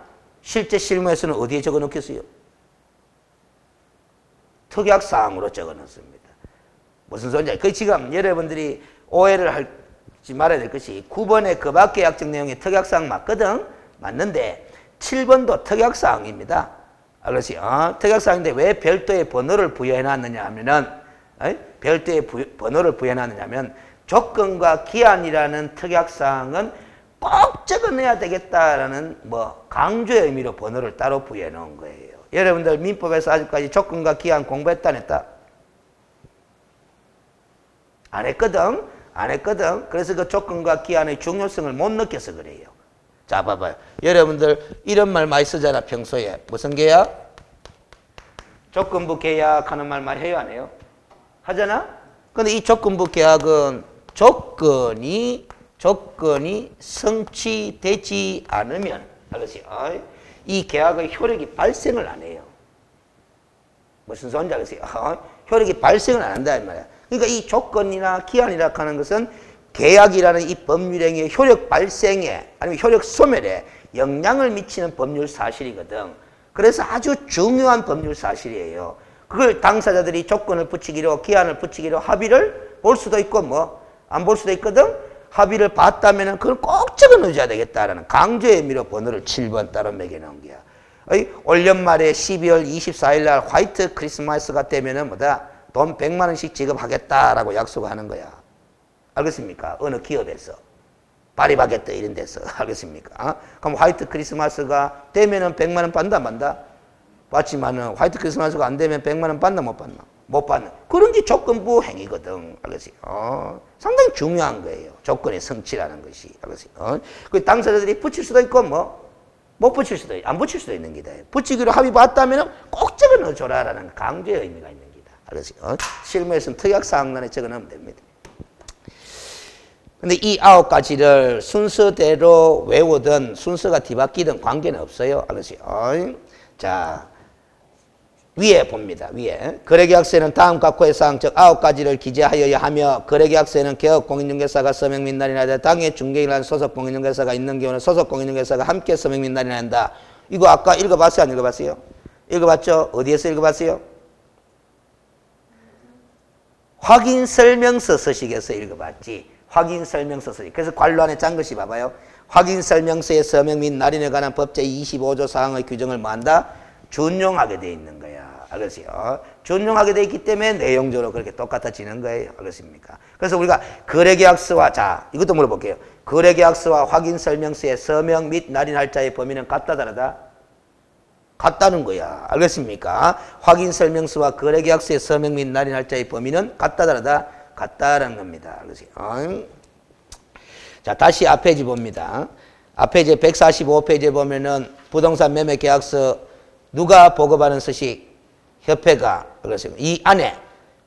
S1: 실제 실무에서는 어디에 적어 넣겠어요? 특약사항으로 적어 넣습니다. 무슨 소리인지. 그 지금 여러분들이 오해를 하지 말아야 될 것이 9번의 그 밖의 약정 내용이 특약사항 맞거든? 맞는데 7번도 특약사항입니다. 알겠어요? 특약사항인데 왜 별도의 번호를 부여해 놨느냐 하면은 별도의 번호를 부여하느냐면 조건과 기한이라는 특약사항은 꼭 적어내야 되겠다라는 뭐 강조의 의미로 번호를 따로 부여해 놓은 거예요. 여러분들 민법에서 아직까지 조건과 기한 공부했다 안 했다? 안 했거든? 안 했거든? 그래서 그 조건과 기한의 중요성을 못 느껴서 그래요. 자, 봐봐요. 여러분들 이런 말 많이 쓰잖아, 평소에. 무슨 계약? 조건부 계약하는 말 많이 해요, 안 해요? 하잖아? 근데 이 조건부 계약은 조건이 성취되지 않으면, 알겠어요? 이 계약의 효력이 발생을 안 해요. 무슨 소리인지 알겠어요? 효력이 발생을 안 한다, 이 말이야. 그러니까 이 조건이나 기한이라 하는 것은 계약이라는 이 법률행위의 효력 발생에 아니면 효력 소멸에 영향을 미치는 법률 사실이거든. 그래서 아주 중요한 법률 사실이에요. 그걸 당사자들이 조건을 붙이기로 기한을 붙이기로 합의를 볼 수도 있고 뭐 안 볼 수도 있거든. 합의를 봤다면 그걸 꼭 적어 넣어줘야 되겠다라는 강조의 의미로 번호를 7번 따로 매겨놓은 거야. 올 연말에 12월 24일 날 화이트 크리스마스가 되면은 뭐다? 돈 100만 원씩 지급하겠다라고 약속하는 거야. 알겠습니까? 어느 기업에서. 파리바게뜨 이런 데서. 알겠습니까? 그럼 화이트 크리스마스가 되면은 100만 원 받는다, 만다? 받지만은 화이트 크리스마스가 안 되면 100만 원 받나, 못 받나? 못 받는. 그런 게 조건부 행위거든. 알겠어요? 상당히 중요한 거예요. 조건의 성취라는 것이. 알겠어요? 그 당사자들이 붙일 수도 있고, 뭐, 못 붙일 수도, 안 붙일 수도 있는 기다. 붙이기로 합의 봤다면은 꼭 적어 넣어줘라라는 강조의 의미가 있는 기다. 알겠어요? 실무에서는 특약사항란에 적어 넣으면 됩니다. 근데 이 9가지를 순서대로 외우든 순서가 뒤바뀌든 관계는 없어요. 알겠어요? 자, 위에 봅니다. 위에. 거래계약서에는 다음 각호의 사항, 즉 9가지를 기재하여야 하며 거래계약서에는 개업 공인중개사가 서명 및 날인하되 당해 중개인이라는 소속 공인중개사가 있는 경우는 소속 공인중개사가 함께 서명 및 날인한다. 이거 아까 읽어봤어요? 안 읽어봤어요? 읽어봤죠? 어디에서 읽어봤어요? 확인설명서 서식에서 읽어봤지. 확인설명서 서식. 그래서 관로 안에 짠 것이 봐봐요. 확인설명서의 서명 및 날인에 관한 법제 25조 사항의 규정을 뭐한다? 준용하게 돼 있는 거야. 알겠어요? 준용하게 돼 있기 때문에 내용적으로 그렇게 똑같아지는 거예요. 알겠습니까? 그래서 우리가 거래계약서와, 자, 이것도 물어볼게요. 거래계약서와 확인설명서의 서명 및 날인 할자의 범위는 같다, 다르다? 같다는 거야. 알겠습니까? 확인설명서와 거래계약서의 서명 및 날인 할자의 범위는 같다, 다르다? 같다라는 겁니다. 알겠어요? 자, 다시 앞페이지 봅니다. 앞페이지 145페이지에 보면은 부동산 매매 계약서 누가 보급하는 서식? 협회가. 그래서 이 안에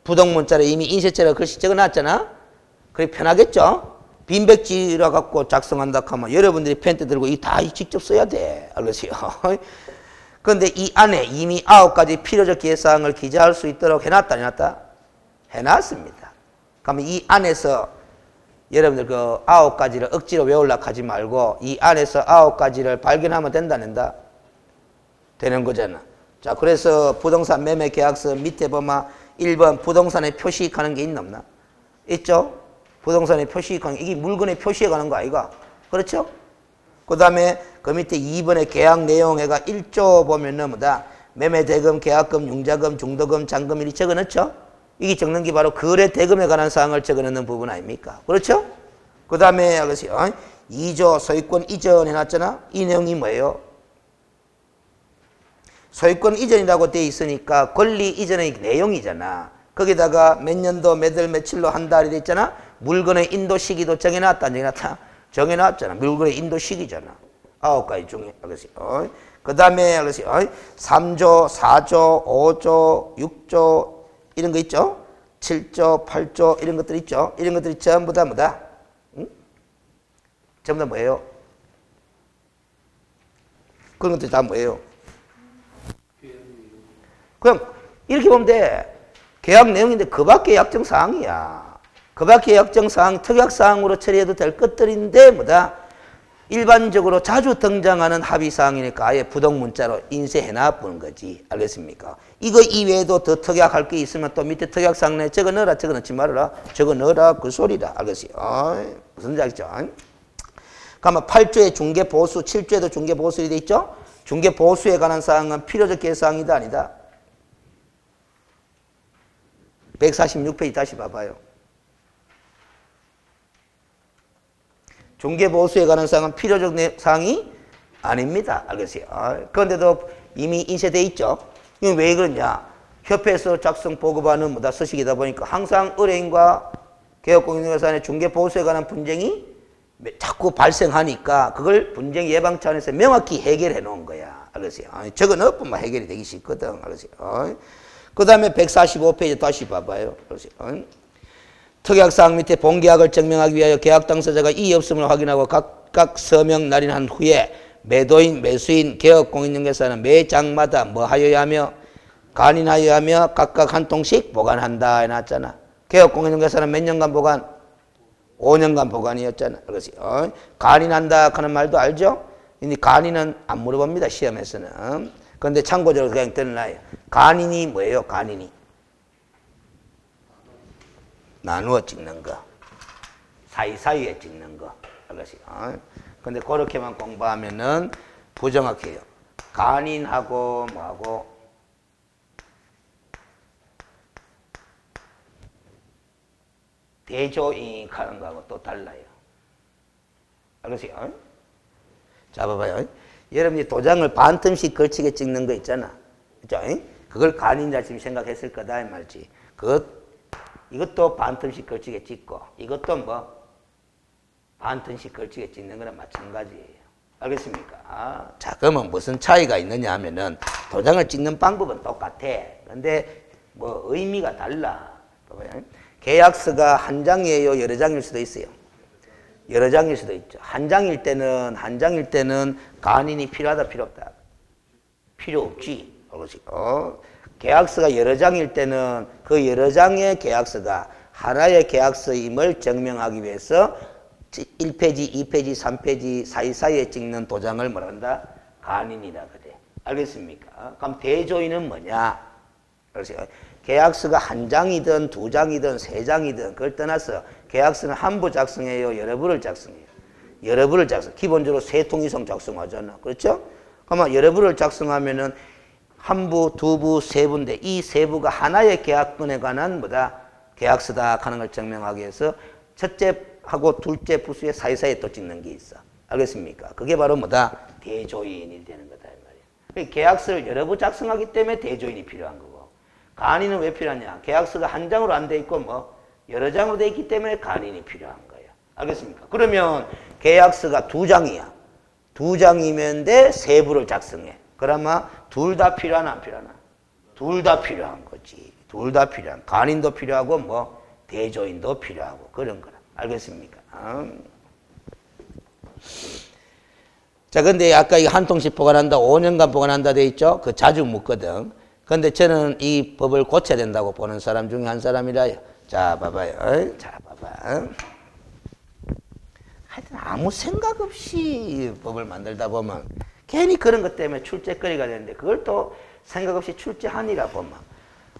S1: 부동문자로 이미 인쇄체로 글씨 적어놨잖아? 그게 편하겠죠? 빈백지라 갖고 작성한다 하면 여러분들이 펜트 들고 이 다 직접 써야 돼. 알겠어요? 그런데 이 안에 이미 9가지 필요적 기획사항을 기재할 수 있도록 해놨다, 안 해놨다? 해놨습니다. 그러면 이 안에서 여러분들 그 9가지를 억지로 외우려고 하지 말고 이 안에서 9가지를 발견하면 된다, 안 된다? 되는 거잖아. 자, 그래서 부동산 매매 계약서 밑에 보면 1번 부동산에 표시하는 게 있나 없나? 있죠? 부동산에 표시하는 게 이게 물건에 표시해 가는 거 아이가? 그렇죠? 그 다음에 그 밑에 2번에 계약 내용에가 1조 보면은 뭐다? 매매 대금, 계약금, 융자금, 중도금, 잔금 이렇게 적어 넣죠? 이게 적는 게 바로 거래 대금에 관한 사항을 적어 넣는 부분 아닙니까? 그렇죠? 그 다음에 2조 소유권 이전 해놨잖아? 이 내용이 뭐예요? 소유권 이전이라고 되어 있으니까 권리 이전의 내용이잖아. 거기다가 몇 년도 몇 월 며칠로 한 달이 돼 있잖아. 물건의 인도 시기도 정해놨다 안 정해놨다? 정해놨잖아. 물건의 인도 시기잖아. 9가지 중에. 알겠어요? 그 다음에 3조, 4조, 5조, 6조 이런 거 있죠? 7조, 8조 이런 것들 있죠? 이런 것들이 전부 다 뭐다? 응? 전부 다 뭐예요? 그런 것들이 다 뭐예요? 그냥 이렇게 보면 돼. 계약 내용인데 그 밖에 약정사항이야. 그 밖에 약정사항, 특약사항으로 처리해도 될 것들인데 뭐다? 일반적으로 자주 등장하는 합의사항이니까 아예 부동문자로 인쇄해놔보는 거지. 알겠습니까? 이거 이외에도 더 특약할 게 있으면 또 밑에 특약사항 내에 적어 넣어라, 적어 넣지 말아라. 적어 넣어라, 그 소리다. 알겠어요? 무슨 말이죠? 그러면 8조에 중개보수, 7조에도 중개보수이 돼 있죠? 중개보수에 관한 사항은 필요적 계획사항이다, 아니다? 146페이지 다시 봐봐요. 중개보수에 관한 사항은 필요적 사항이 아닙니다. 알겠어요? 그런데도 이미 인쇄되어 있죠. 이건 왜 그러냐? 협회에서 작성 보고반은 뭐다 서식이다 보니까 항상 의뢰인과 개업공인중개사의 중개보수에 관한 분쟁이 자꾸 발생하니까 그걸 분쟁 예방 차원에서 명확히 해결해 놓은 거야. 알겠어요? 적어 넣으면 해결이 되기 쉽거든. 알겠어요? 그 다음에 145페이지 다시 봐봐요. 알겠어요? 특약사항 밑에 본계약을 증명하기 위하여 계약 당사자가 이의 없음을 확인하고 각각 서명 날인한 후에 매도인, 매수인, 개업공인중개사는 매 장마다 뭐 하여야 하며 간인하여야 하며 각각 한 통씩 보관한다 해놨잖아. 개업공인중개사는 몇 년간 보관? 5년간 보관이었잖아. 그렇죠? 간인한다 하는 말도 알죠? 근데 간인은 안 물어봅니다. 시험에서는. 그런데 참고적으로 그냥 드러나요. 간인이 뭐예요? 간인이. 나누어 찍는 거. 사이사이에 찍는 거. 알겠어요? 근데 그렇게만 공부하면은 부정확해요. 간인하고 뭐하고 대조인 하는 거하고 또 달라요. 알겠어요? 자, 봐봐요. 여러분이 도장을 반 틈씩 걸치게 찍는 거 있잖아. 그죠? 그걸 간인자 지금 생각했을 거다, 이 말이지. 이것도 반 틈씩 걸치게 찍고, 이것도 뭐, 반 틈씩 걸치게 찍는 거랑 마찬가지예요. 알겠습니까? 자, 그러면 무슨 차이가 있느냐 하면은, 도장을 찍는 방법은 똑같아. 근데, 뭐, 의미가 달라. 봐봐요. 계약서가 한 장이에요? 여러 장일 수도 있어요. 여러 장일 수도 있죠. 한 장일 때는 간인이 필요하다, 필요 없다? 필요 없지. 계약서가 여러 장일 때는 그 여러 장의 계약서가 하나의 계약서임을 증명하기 위해서 1페이지, 2페이지, 3페이지 사이사이에 찍는 도장을 뭐라 한다? 간인이라 그래. 알겠습니까? 그럼 대조인은 뭐냐? 계약서가 한 장이든 두 장이든 세 장이든 그걸 떠나서 계약서는 한 부 작성해요? 여러 부를 작성해요? 여러 부를 작성. 기본적으로 세 통 이상 작성하잖아. 그렇죠? 그러면 여러 부를 작성하면은 한 부, 두 부, 세 부인데 이 세 부가 하나의 계약건에 관한 뭐다? 계약서다 하는 걸 증명하기 위해서 첫째하고 둘째 부수의 사이사이에 또 찍는 게 있어. 알겠습니까? 그게 바로 뭐다? 대조인이 되는 거다. 이 말이야. 계약서를 여러 부 작성하기 때문에 대조인이 필요한 거고. 간인은 왜 필요하냐? 계약서가 한 장으로 안 돼 있고 뭐 여러 장으로 돼 있기 때문에 간인이 필요한 거예요. 알겠습니까? 그러면 계약서가 두 장이야. 두 장이면 돼 세 부를 작성해. 그러면 둘 다 필요하나 안 필요하나? 둘 다 필요한 거지. 둘 다 필요한. 간인도 필요하고 뭐 대조인도 필요하고 그런 거라. 알겠습니까? 자, 근데 아까 이 한 통씩 보관한다, 5년간 보관한다 돼 있죠? 그 자주 묻거든. 근데 저는 이 법을 고쳐야 된다고 보는 사람 중에 한 사람이라요. 자, 봐봐요. 자, 봐봐. 하여튼 아무 생각 없이 법을 만들다 보면 괜히 그런 것 때문에 출제거리가 되는데 그걸 또 생각 없이 출제하니라 보면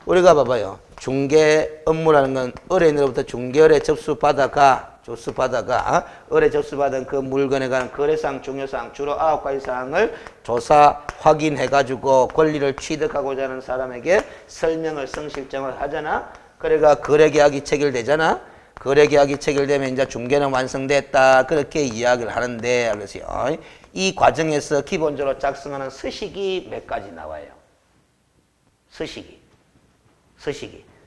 S1: 우리가 봐봐요. 중개 업무라는 건 의뢰인으로부터 중개의뢰 접수받아가 의뢰 접수받은 그 물건에 관한 거래사항, 중요사항 주로 9가지 사항을 조사, 확인해가지고 권리를 취득하고자 하는 사람에게 설명을 성실정을 하잖아. 그래가 거래계약이 체결되잖아. 거래계약이 체결되면 이제 중개는 완성됐다. 그렇게 이야기를 하는데, 알겠어요? 이 과정에서 기본적으로 작성하는 서식이 몇 가지 나와요. 서식이.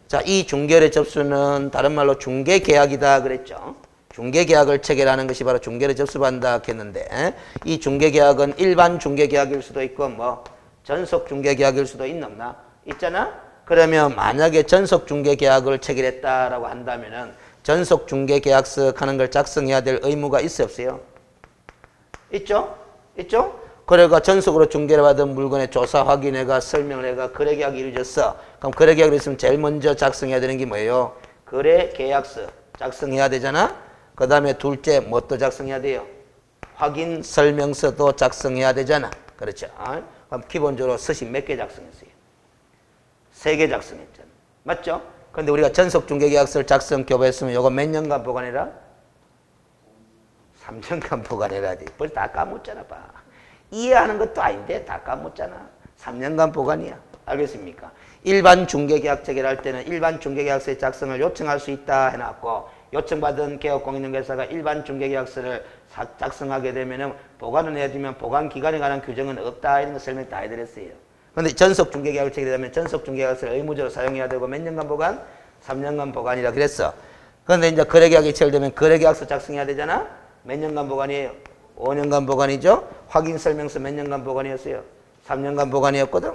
S1: 자, 이 중개의 접수는 다른 말로 중개계약이다 그랬죠. 중개계약을 체결하는 것이 바로 중개를 접수한다 했는데 이 중개계약은 일반 중개계약일 수도 있고 뭐 전속 중개계약일 수도 있나? 있잖아? 그러면 만약에 전속 중개계약을 체결했다라고 한다면은 전속 중개계약서 하는 걸 작성해야 될 의무가 있어요, 없어요? 있죠? 그래가 전속으로 중개를 받은 물건의 조사 확인해가 설명을 해가 거래계약이 이루어졌어. 그럼 거래계약이 있으면 제일 먼저 작성해야 되는 게 뭐예요? 거래계약서 작성해야 되잖아? 그 다음에 둘째 뭐 또 작성해야 돼요? 확인 설명서도 작성해야 되잖아. 그렇죠? 그럼 기본적으로 서식 몇 개 작성했어요? 3개 작성했잖아. 맞죠? 근데 우리가 전속 중개계약서를 작성 교부했으면 요거 몇 년간 보관해라? 3년간 보관해라. 벌써 다 까먹었잖아. 봐. 이해하는 것도 아닌데 다 까먹었잖아. 3년간 보관이야. 알겠습니까? 일반 중개계약 체결할 때는 일반 중개계약서의 작성을 요청할 수 있다 해놨고 요청받은 개업공인중개사가 일반 중개계약서를 작성하게 되면은 보관을 해주면 보관 기간에 관한 규정은 없다 이런 거 설명 다 해드렸어요. 그런데 전속 중개계약을 체결하면 전속 중개계약서를 의무적으로 사용해야 되고 몇 년간 보관? 3년간 보관이라 그랬어. 그런데 이제 거래계약이 체결되면 거래계약서 작성해야 되잖아? 몇 년간 보관이에요? 5년간 보관이죠? 확인설명서 몇 년간 보관이었어요? 3년간 보관이었거든?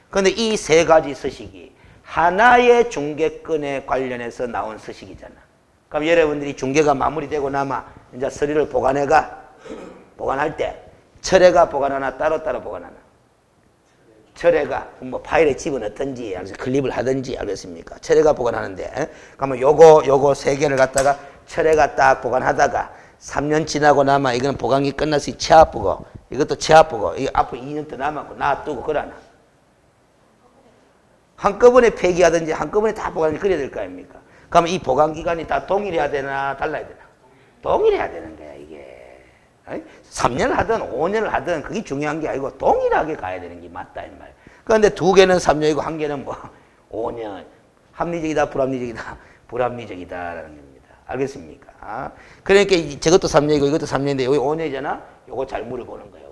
S1: 그런데 이 세 가지 서식이 하나의 중개권에 관련해서 나온 서식이잖아. 그럼 여러분들이 중개가 마무리되고 나면 이제 서류를 보관해가 보관할 때 철회가 보관하나 따로따로 보관하나? 철회가 뭐 파일에 집어넣든지 클립을 하든지 알겠습니까? 철회가 보관하는데 그러면 요거 세 개를 갖다가 철회가 딱 보관하다가 3년 지나고 나면 이거는 보관이 끝났으니 체압부고 이것도 체압부고 이거 앞으로 2년 더 남았고 놔두고 그러나 한꺼번에 폐기하든지 한꺼번에 다 보관을 그려야 될 거 아닙니까? 그러면 이 보관 기간이 다 동일해야 되나 달라야 되나? 동일해야 되는 거야 이게. 3년을 하든 5년을 하든 그게 중요한 게 아니고 동일하게 가야 되는 게 맞다 이 말. 그런데 두 개는 3년이고 한 개는 뭐 5년. 합리적이다 불합리적이다? 불합리적이다라는 겁니다. 알겠습니까? 그러니까 저것도 3년이고 이것도 3년인데 여기 5년이잖아? 요거 잘 물어보는 거예요.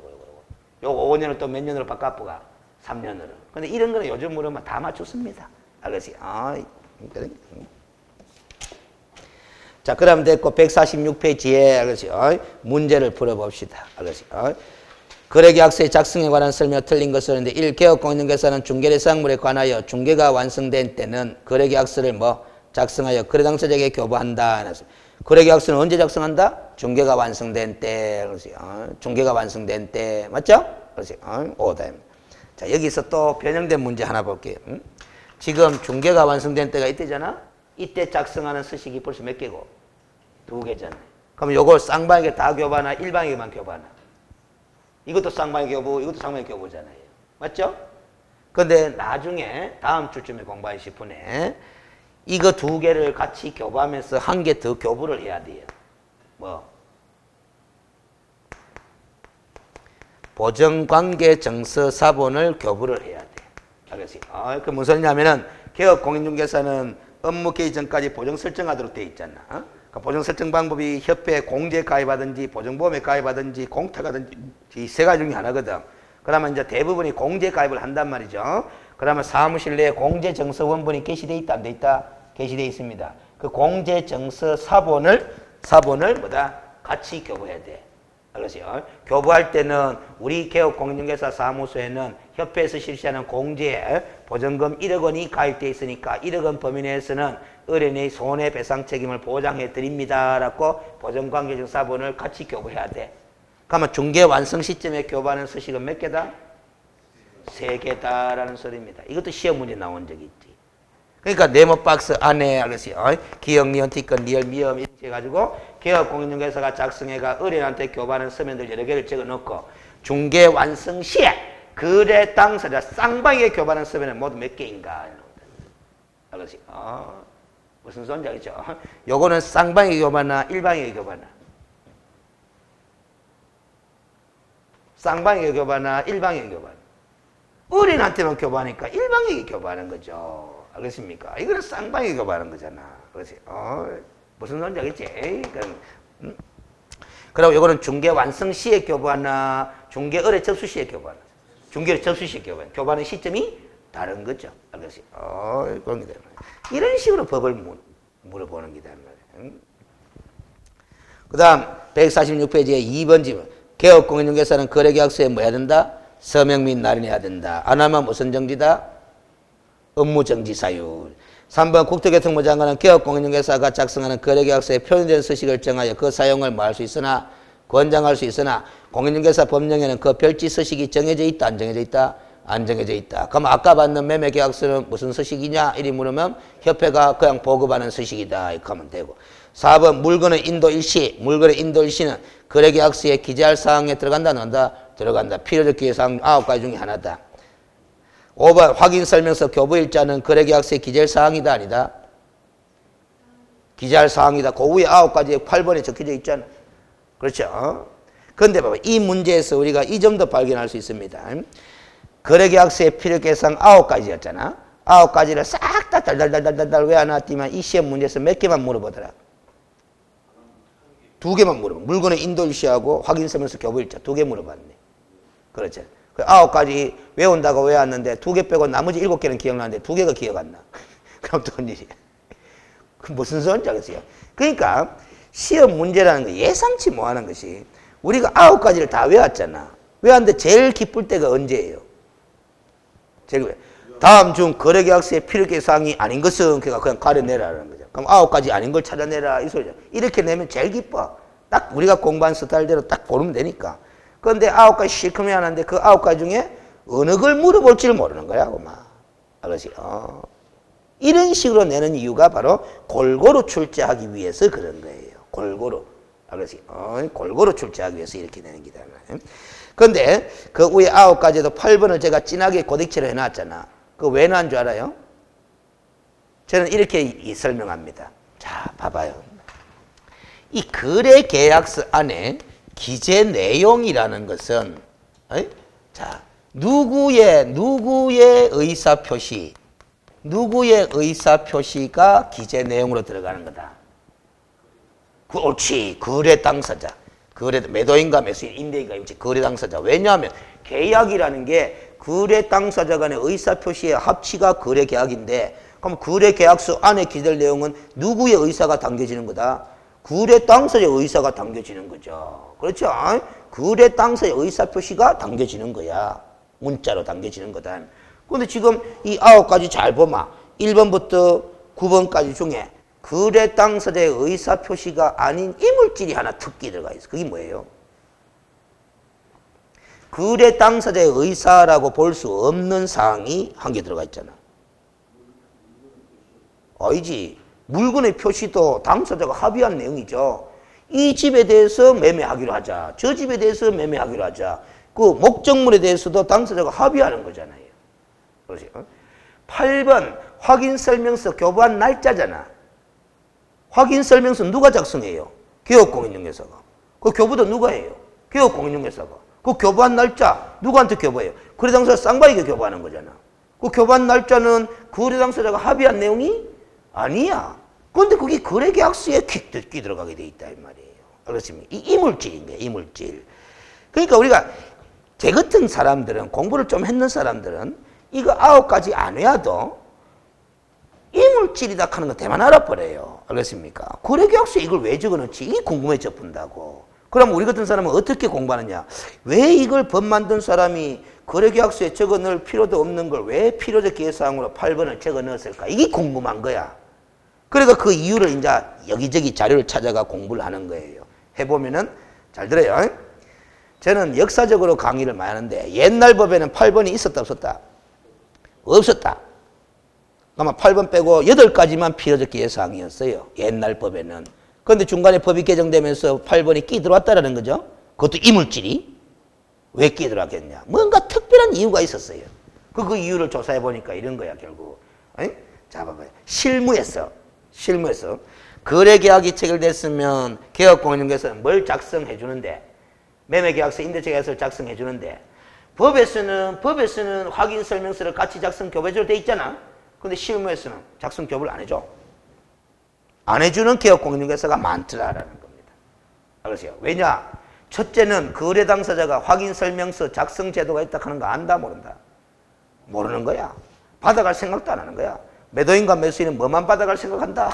S1: 요거 5년을 또 몇 년으로 바꿔보가? 3년으로. 근데 이런 거는 요즘 물으면 다 맞췄습니다. 알겠지? 그래. 자, 그러면 됐고, 146페이지에, 알겠지? 문제를 풀어봅시다. 알겠지? 거래계약서의 작성에 관한 설명 틀린 것을 했는데, 1. 개업공인중개사는 중개대상물에 관하여 중개가 완성된 때는 거래계약서를 작성하여 거래당사자에게 교부한다. 거래계약서는 언제 작성한다? 중개가 완성된 때. 그렇지? 중개가 완성된 때. 맞죠? 그렇지? 오다입니다. 자, 여기서 또 변형된 문제 하나 볼게요. 지금 중개가 완성된 때가 이때잖아? 이때 작성하는 서식이 벌써 몇 개고? 2개잖아요. 그럼 요걸 쌍방에게 다 교부하나? 일방에게만 교부하나? 이것도 쌍방에 교부, 이것도 쌍방에 교부잖아요. 맞죠? 근데 나중에 다음 주쯤에 공부하기 싶으네. 이거 2개를 같이 교부하면서 한 개 더 교부를 해야 돼요. 보정관계증서 사본을 교부를 해야 돼. 알겠지? 그 무슨 소리냐면은 개업공인중개사는 업무 개시 전까지 보정 설정하도록 돼 있잖아. 그러니까 보정 설정 방법이 협회 공제 가입하든지 보정보험에 가입하든지 공탁하든지 이 세 가지 중에 하나거든. 그러면 이제 대부분이 공제 가입을 한단 말이죠. 그러면 사무실 내에 공제증서 원본이 게시돼 있다 안 돼 있다? 게시돼 있습니다. 그 공제증서 사본을 같이 교부해야 돼. 알겠어요? 교부할 때는 우리 개업공인중개사 사무소에는 협회에서 실시하는 공제 보증금 1억 원이 가입되어 있으니까 1억 원 범위 내에서는 의뢰인의 손해배상 책임을 보장해 드립니다. 라고 보증관계증서 사본을 같이 교부해야 돼. 그러면 중개 완성 시점에 교부하는 서식은 몇 개다? 3개다라는 소리입니다. 이것도 시험 문제 나온 적이 있지. 그러니까 네모박스 안에 알겠어요? 기억, 니은, 티건, 리얼, 미음 이렇게 해가지고 개업공인중개사가 작성해가 의뢰인한테 교부하는 서면들 여러 개를 적어놓고 중개 완성 시에 거래 당사자 쌍방에게 교부하는 서면은 모두 몇 개인가? 알겠어요? 무슨 소리인지 알겠죠? 요거는 쌍방에게 교부하나 일방에게 교부하나? 쌍방에게 교부하나 일방에게 교부하나? 의뢰인한테만 교부하니까 일방에게 교부하는 거죠. 알겠습니까? 이거는 쌍방에게 교부하는 거잖아. 그렇지? 무슨 소리인지 알겠지? 그리고 이거는 중개 완성 시에 교부하나, 중개 의뢰 접수 시에 교부하나. 중개 접수 시에 교부하나. 교부하는 시점이 다른 거죠. 알겠지? 그런 게 되는 거예요. 이런 식으로 법을 물어보는 게 되는 거예요. 그 다음, 146페이지에 2번 지문. 개업공인중개사는 거래계약서에 뭐 해야 된다? 서명 및 날인해야 된다. 안 하면 무슨 정지다? 업무정지 사유. 3번 국토교통부 장관은 개업공인중개사가 작성하는 거래계약서에 표현된 서식을 정하여 그 사용을 뭐 할 수 있으나 권장할 수 있으나 공인중개사 법령에는 그 별지 서식이 정해져 있다 안 정해져 있다? 안 정해져 있다. 그럼 아까 받는 매매계약서는 무슨 서식이냐? 이리 물으면 협회가 그냥 보급하는 서식이다 이렇게 하면 되고. 4번 물건의 인도 일시. 물건의 인도 일시는 거래계약서에 기재할 사항에 들어간다 안 한다? 들어간다. 필요적 기재사항 9가지 중에 하나다. 5번 확인설명서 교부일자는 거래계약서에 기재할 사항이다 아니다? 기재할 사항이다. 그 위에 9가지에 8번에 적혀져 있잖아. 그렇죠? 그런데 봐봐. 이 문제에서 우리가 이 점도 발견할 수 있습니다. 거래계약서의 필요계상 9가지였잖아. 9가지를 싹 다 달달달달달 왜 안 나왔지만 이 시험 문제에서 몇 개만 물어보더라. 2개만 물어봐. 물건의 인도일시하고 확인서면서 교부일자 2개 물어봤네. 그렇죠. 그 9가지 외운다고 외웠는데 2개 빼고 나머지 7개는 기억나는데 2개가 기억 안 나. 그럼 또 언제? 그 무슨 소리인지 알겠어요? 그러니까 시험 문제라는 거 예상치 못하는 것이 우리가 9가지를 다 외웠잖아. 외웠는데 제일 기쁠 때가 언제예요? 제일 다음 중 거래계약서의 필요계사항이 아닌 것은 그냥 가려내라는 거죠. 그럼 9가지 아닌 걸 찾아내라 이 소리죠. 이렇게 내면 제일 기뻐. 딱 우리가 공부한 스타일대로 딱 보면 되니까. 그런데 9가지 시커멓게 하는데 그 9가지 중에 어느 걸 물어볼지를 모르는 거야. 알았지? 이런 식으로 내는 이유가 바로 골고루 출제하기 위해서 그런 거예요. 골고루. 알았지? 골고루 출제하기 위해서 이렇게 내는 기다. 그런데 그 위에 9가지도 8번을 제가 진하게 고딕체로 해놨잖아. 그거 왜 난 줄 알아요? 저는 이렇게 설명합니다. 자, 봐봐요. 이 거래계약서 안에 기재 내용이라는 것은 자, 누구의 의사표시, 누구의 의사표시가 기재 내용으로 들어가는 거다. 옳지. 거래 당사자. 거래 매도인과 매수인, 임대인과 임대, 거래 당사자. 왜냐하면 계약이라는 게 거래 당사자 간의 의사표시의 합치가 거래계약인데 그럼 거래계약서 안에 기재될 내용은 누구의 의사가 담겨지는 거다? 거래 당사자의 의사가 담겨지는 거죠. 그렇죠? 거래 당사자의 의사표시가 담겨지는 거야. 문자로 담겨지는 거다. 그런데 지금 이 9가지 잘 보마. 1번부터 9번까지 중에 거래 당사자의 의사표시가 아닌 이물질이 하나 특기 들어가 있어. 그게 뭐예요? 거래 당사자의 의사라고 볼 수 없는 사항이 한 개 들어가 있잖아. 아니지. 물건의 표시도 당사자가 합의한 내용이죠. 이 집에 대해서 매매하기로 하자. 저 집에 대해서 매매하기로 하자. 그 목적물에 대해서도 당사자가 합의하는 거잖아요. 그렇지? 8번 확인설명서 교부한 날짜잖아. 확인설명서 누가 작성해요? 개업공인중개사가. 그 교부도 누가 해요? 개업공인중개사가. 그 교부한 날짜 누구한테 교부해요? 거래 당사자 쌍방에게 교부하는 거잖아. 그 교부한 날짜는 거래 당사자가 합의한 내용이 아니야. 그런데 그게 거래계약서에 퀵 들어가게 돼 있다 이 말이에요. 그렇습니까? 이 이물질인 거예요. 이물질. 그러니까 우리가 제 같은 사람들은 공부를 좀 했는 사람들은 이거 9가지 안 외워도 이물질이다 하는 거 대만 알아버려요. 알겠습니까? 거래계약서에 이걸 왜 적어놓지? 이게 궁금해져 본다고. 그럼 우리 같은 사람은 어떻게 공부하느냐? 왜 이걸 법 만든 사람이 거래계약서에 적어 넣을 필요도 없는 걸 왜 필요적 기회사항으로 8번을 적어 넣었을까? 이게 궁금한 거야. 그러니까 그 이유를 이제 여기저기 자료를 찾아가 공부를 하는 거예요. 해보면은 잘 들어요. 저는 역사적으로 강의를 많이 하는데 옛날 법에는 8번이 있었다 없었다? 없었다. 아마 8번 빼고 8가지만 필요적 기회사항이었어요. 옛날 법에는. 그런데 중간에 법이 개정되면서 8번이 끼 들어왔다라는 거죠. 그것도 이물질이. 왜 끼 들어왔겠냐. 뭔가 특별한 이유가 있었어요. 그 이유를 조사해 보니까 이런 거야 결국. 자 봐봐요. 실무에서 거래계약이 체결됐으면 개업공인중개사는 뭘 작성해 주는데 매매계약서, 임대차계약서를 작성해 주는데 법에서는 확인설명서를 같이 작성 교부해줘도 돼 있잖아. 근데 실무에서는 작성 교부를 안 해줘. 안 해주는 개업공인중개사가 많더라라는 겁니다. 알겠어요? 왜냐? 첫째는 거래 당사자가 확인설명서 작성 제도가 있다 하는 거 안다 모른다? 모르는 거야. 받아갈 생각도 안 하는 거야. 매도인과 매수인은 뭐만 받아갈 생각한다?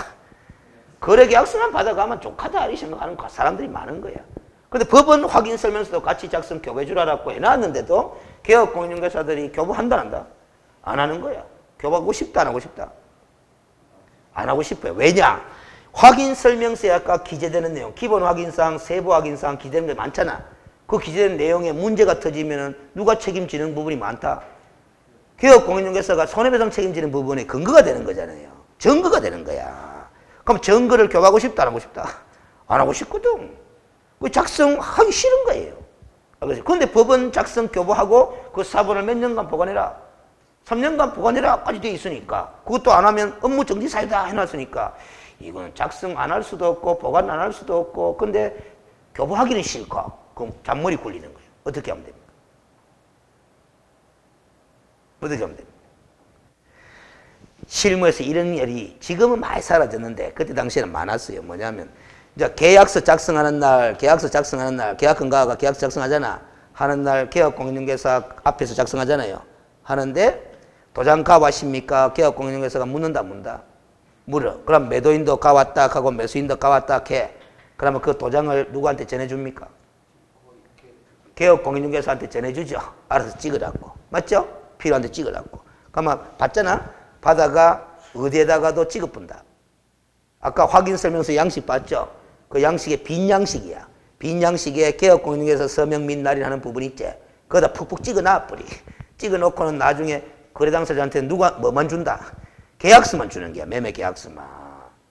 S1: 거래계약서만 받아가면 족하다 이 생각하는 사람들이 많은 거야. 근데 법은 확인설명서도 같이 작성 교부해주라고 해놨는데도 개업공인중개사들이 교부한다 안 한다? 안 하는 거야. 교부하고 싶다 안 하고 싶다? 안 하고 싶어요. 왜냐? 확인설명서에 아까 기재되는 내용, 기본 확인사항, 세부 확인사항 기재되는 게 많잖아. 그 기재된 내용에 문제가 터지면 누가 책임지는 부분이 많다? 개업공인중개사가 손해배상 책임지는 부분에 근거가 되는 거잖아요. 증거가 되는 거야. 그럼 증거를 교부하고 싶다 안 하고 싶다? 안 하고 싶거든. 작성하기 싫은 거예요. 그런데 법은 작성 교부하고 그 사본을 몇 년간 보관해라. 3년간 보관해라까지 돼 있으니까 그것도 안 하면 업무정지 사유다 해놨으니까 이거는 작성 안 할 수도 없고 보관 안 할 수도 없고 근데 교부하기는 싫고 그럼 잔머리 굴리는 거예요. 어떻게 하면 됩니까? 어떻게 하면 됩니까? 실무에서 이런 일이 지금은 많이 사라졌는데 그때 당시에는 많았어요. 뭐냐면 이제 계약서 작성하는 날, 계약건가가 계약서 작성하잖아. 하는 날 개업공인중개사 앞에서 작성하잖아요. 하는데 도장 가왔습니까? 개업공인중개사가 묻는다, 문다. 물어. 그럼 매도인도 가왔다 하고 매수인도 가왔다 해. 그러면 그 도장을 누구한테 전해줍니까? 개업공인중개사한테 전해주죠. 알아서 찍으라고. 맞죠? 필요한데 찍으라고. 그러면 봤잖아? 받아가 어디에다가도 찍어본다. 아까 확인설명서 양식 봤죠? 그 양식이 빈 양식이야. 빈 양식에 개업공인중개사 서명 및 날인하는 부분 있지? 거기다 푹푹 찍어놔 버리. 찍어놓고는 나중에 거래당사자한테 누가 뭐만 준다? 계약서만 주는 거야. 매매 계약서만.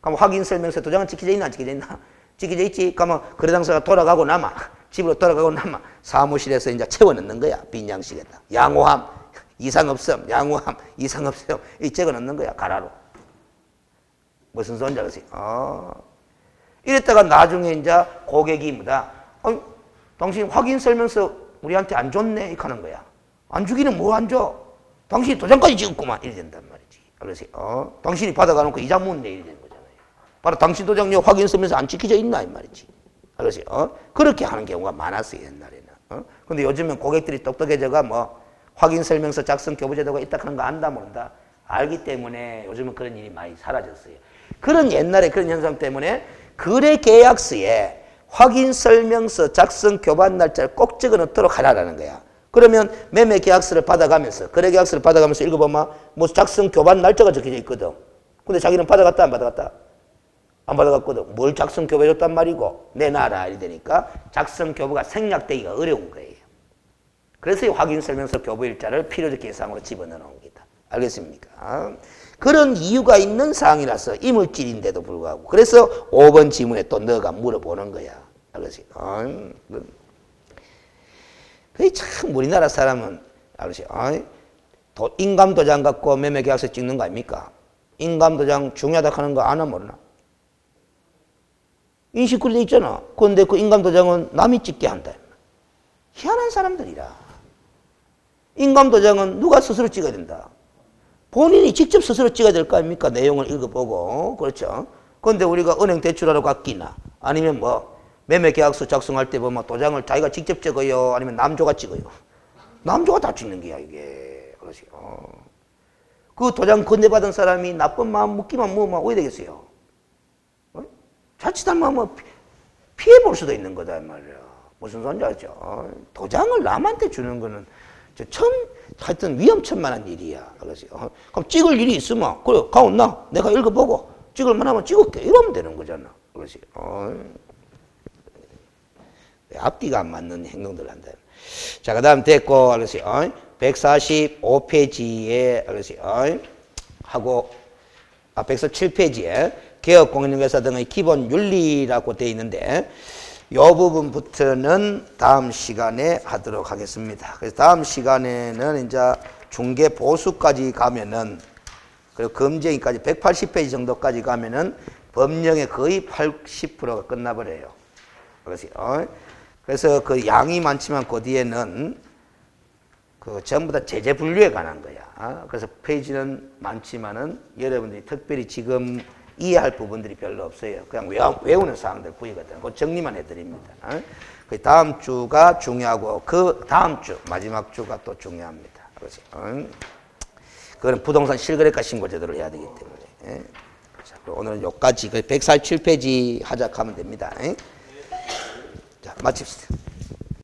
S1: 그럼 확인설명서 도장은 찍혀져 있나 안 찍혀져 있나? 찍혀져 있지? 그러면 거래당사가 돌아가고 남아. 집으로 돌아가고 남아. 사무실에서 이제 채워넣는 거야. 빈 양식에다. 양호함, 이상 없음, 양호함, 이상 없음. 이 적어 넣는 거야. 가라로. 무슨 소리인지 알겠어요? 이랬다가 나중에 이제 고객이 뭐다. 당신 확인설명서 우리한테 안 줬네. 이렇게 하는 거야. 안 주기는 뭐 안 줘? 당신이 도장까지 찍었구만. 이래 된단 말이지. 알겠어요? 당신이 받아가놓고 이자 묻네. 이래 되는 거잖아요. 바로 당신 도장료 확인설명서 안 찍혀져 있나? 이 말이지. 알겠어요? 그렇게 하는 경우가 많았어요. 옛날에는. 근데 요즘은 고객들이 똑똑해져가 뭐 확인설명서 작성 교부제도가 있다 하는 거 안다 모른다. 알기 때문에 요즘은 그런 일이 많이 사라졌어요. 그런 옛날에 그런 현상 때문에 거래 계약서에 확인설명서 작성 교반 날짜를 꼭 적어 놓도록 하라는 거야. 그러면 매매 계약서를 받아가면서 거래 계약서를 받아가면서 읽어보면 뭐 작성 교반 날짜가 적혀져 있거든. 근데 자기는 받아갔다 안 받아갔다? 안 받아갔거든. 뭘 작성 교부해줬단 말이고 내놔라 이래 되니까 작성 교부가 생략되기가 어려운 거예요. 그래서 이 확인설명서 교부일자를 필요적 예상으로 집어넣어 놓은 겁니다. 알겠습니까? 그런 이유가 있는 사항이라서 이물질인데도 불구하고 그래서 5번 지문에 또 너가 물어보는 거야. 알겠어요? 그게 참 우리나라 사람은 알겠어요? 인감도장 갖고 매매계약서 찍는 거 아닙니까? 인감도장 중요하다 하는 거 아나 모르나? 인식글에 있잖아. 그런데 그 인감도장은 남이 찍게 한다. 희한한 사람들이라. 인감도장은 누가 스스로 찍어야 된다. 본인이 직접 스스로 찍어야 될 거 아닙니까? 내용을 읽어보고. 그렇죠? 그런데 우리가 은행 대출하러 갔기나 아니면 뭐 매매계약서 작성할 때 보면 도장을 자기가 직접 찍어요? 아니면 남조가 찍어요? 남조가 다 찍는 거야 이게. 그렇죠? 그 도장 건네받은 사람이 나쁜 마음 묻기만 뭐만 어디 되겠어요? 자칫하면 뭐 피해볼 수도 있는 거다 말이야. 무슨 소리인지 알죠? 도장을 남한테 주는 거는 하여튼 위험천만한 일이야. 그럼 찍을 일이 있으면 그래 가온나 내가 읽어보고 찍을 만하면 찍을게 이러면 되는 거잖아. 그렇지? 앞뒤가 안 맞는 행동들 한다. 자, 그 다음 됐고, 알겠어요? 145페이지에, 알겠어요? 하고, 147페이지에 개업공인중개사 등의 기본 윤리라고 되어 있는데, 이 부분부터는 다음 시간에 하도록 하겠습니다. 그래서 다음 시간에는 이제 중개 보수까지 가면은, 그리고 검증까지 180페이지 정도까지 가면은 법령의 거의 80%가 끝나버려요. 그래서 그 양이 많지만 그 뒤에는 그 전부 다 제재 분류에 관한 거야. 그래서 페이지는 많지만은 여러분들이 특별히 지금 이해할 부분들이 별로 없어요. 그냥 외우는 사항들 구이거든. 그 정리만 해드립니다. 그 다음 주가 중요하고 그 다음 주 마지막 주가 또 중요합니다. 그렇지? 그거는 부동산 실거래가 신고 제도를 해야 되기 때문에. 자, 오늘은 여기까지 147페이지 하작하면 됩니다. 자, 마칩시다.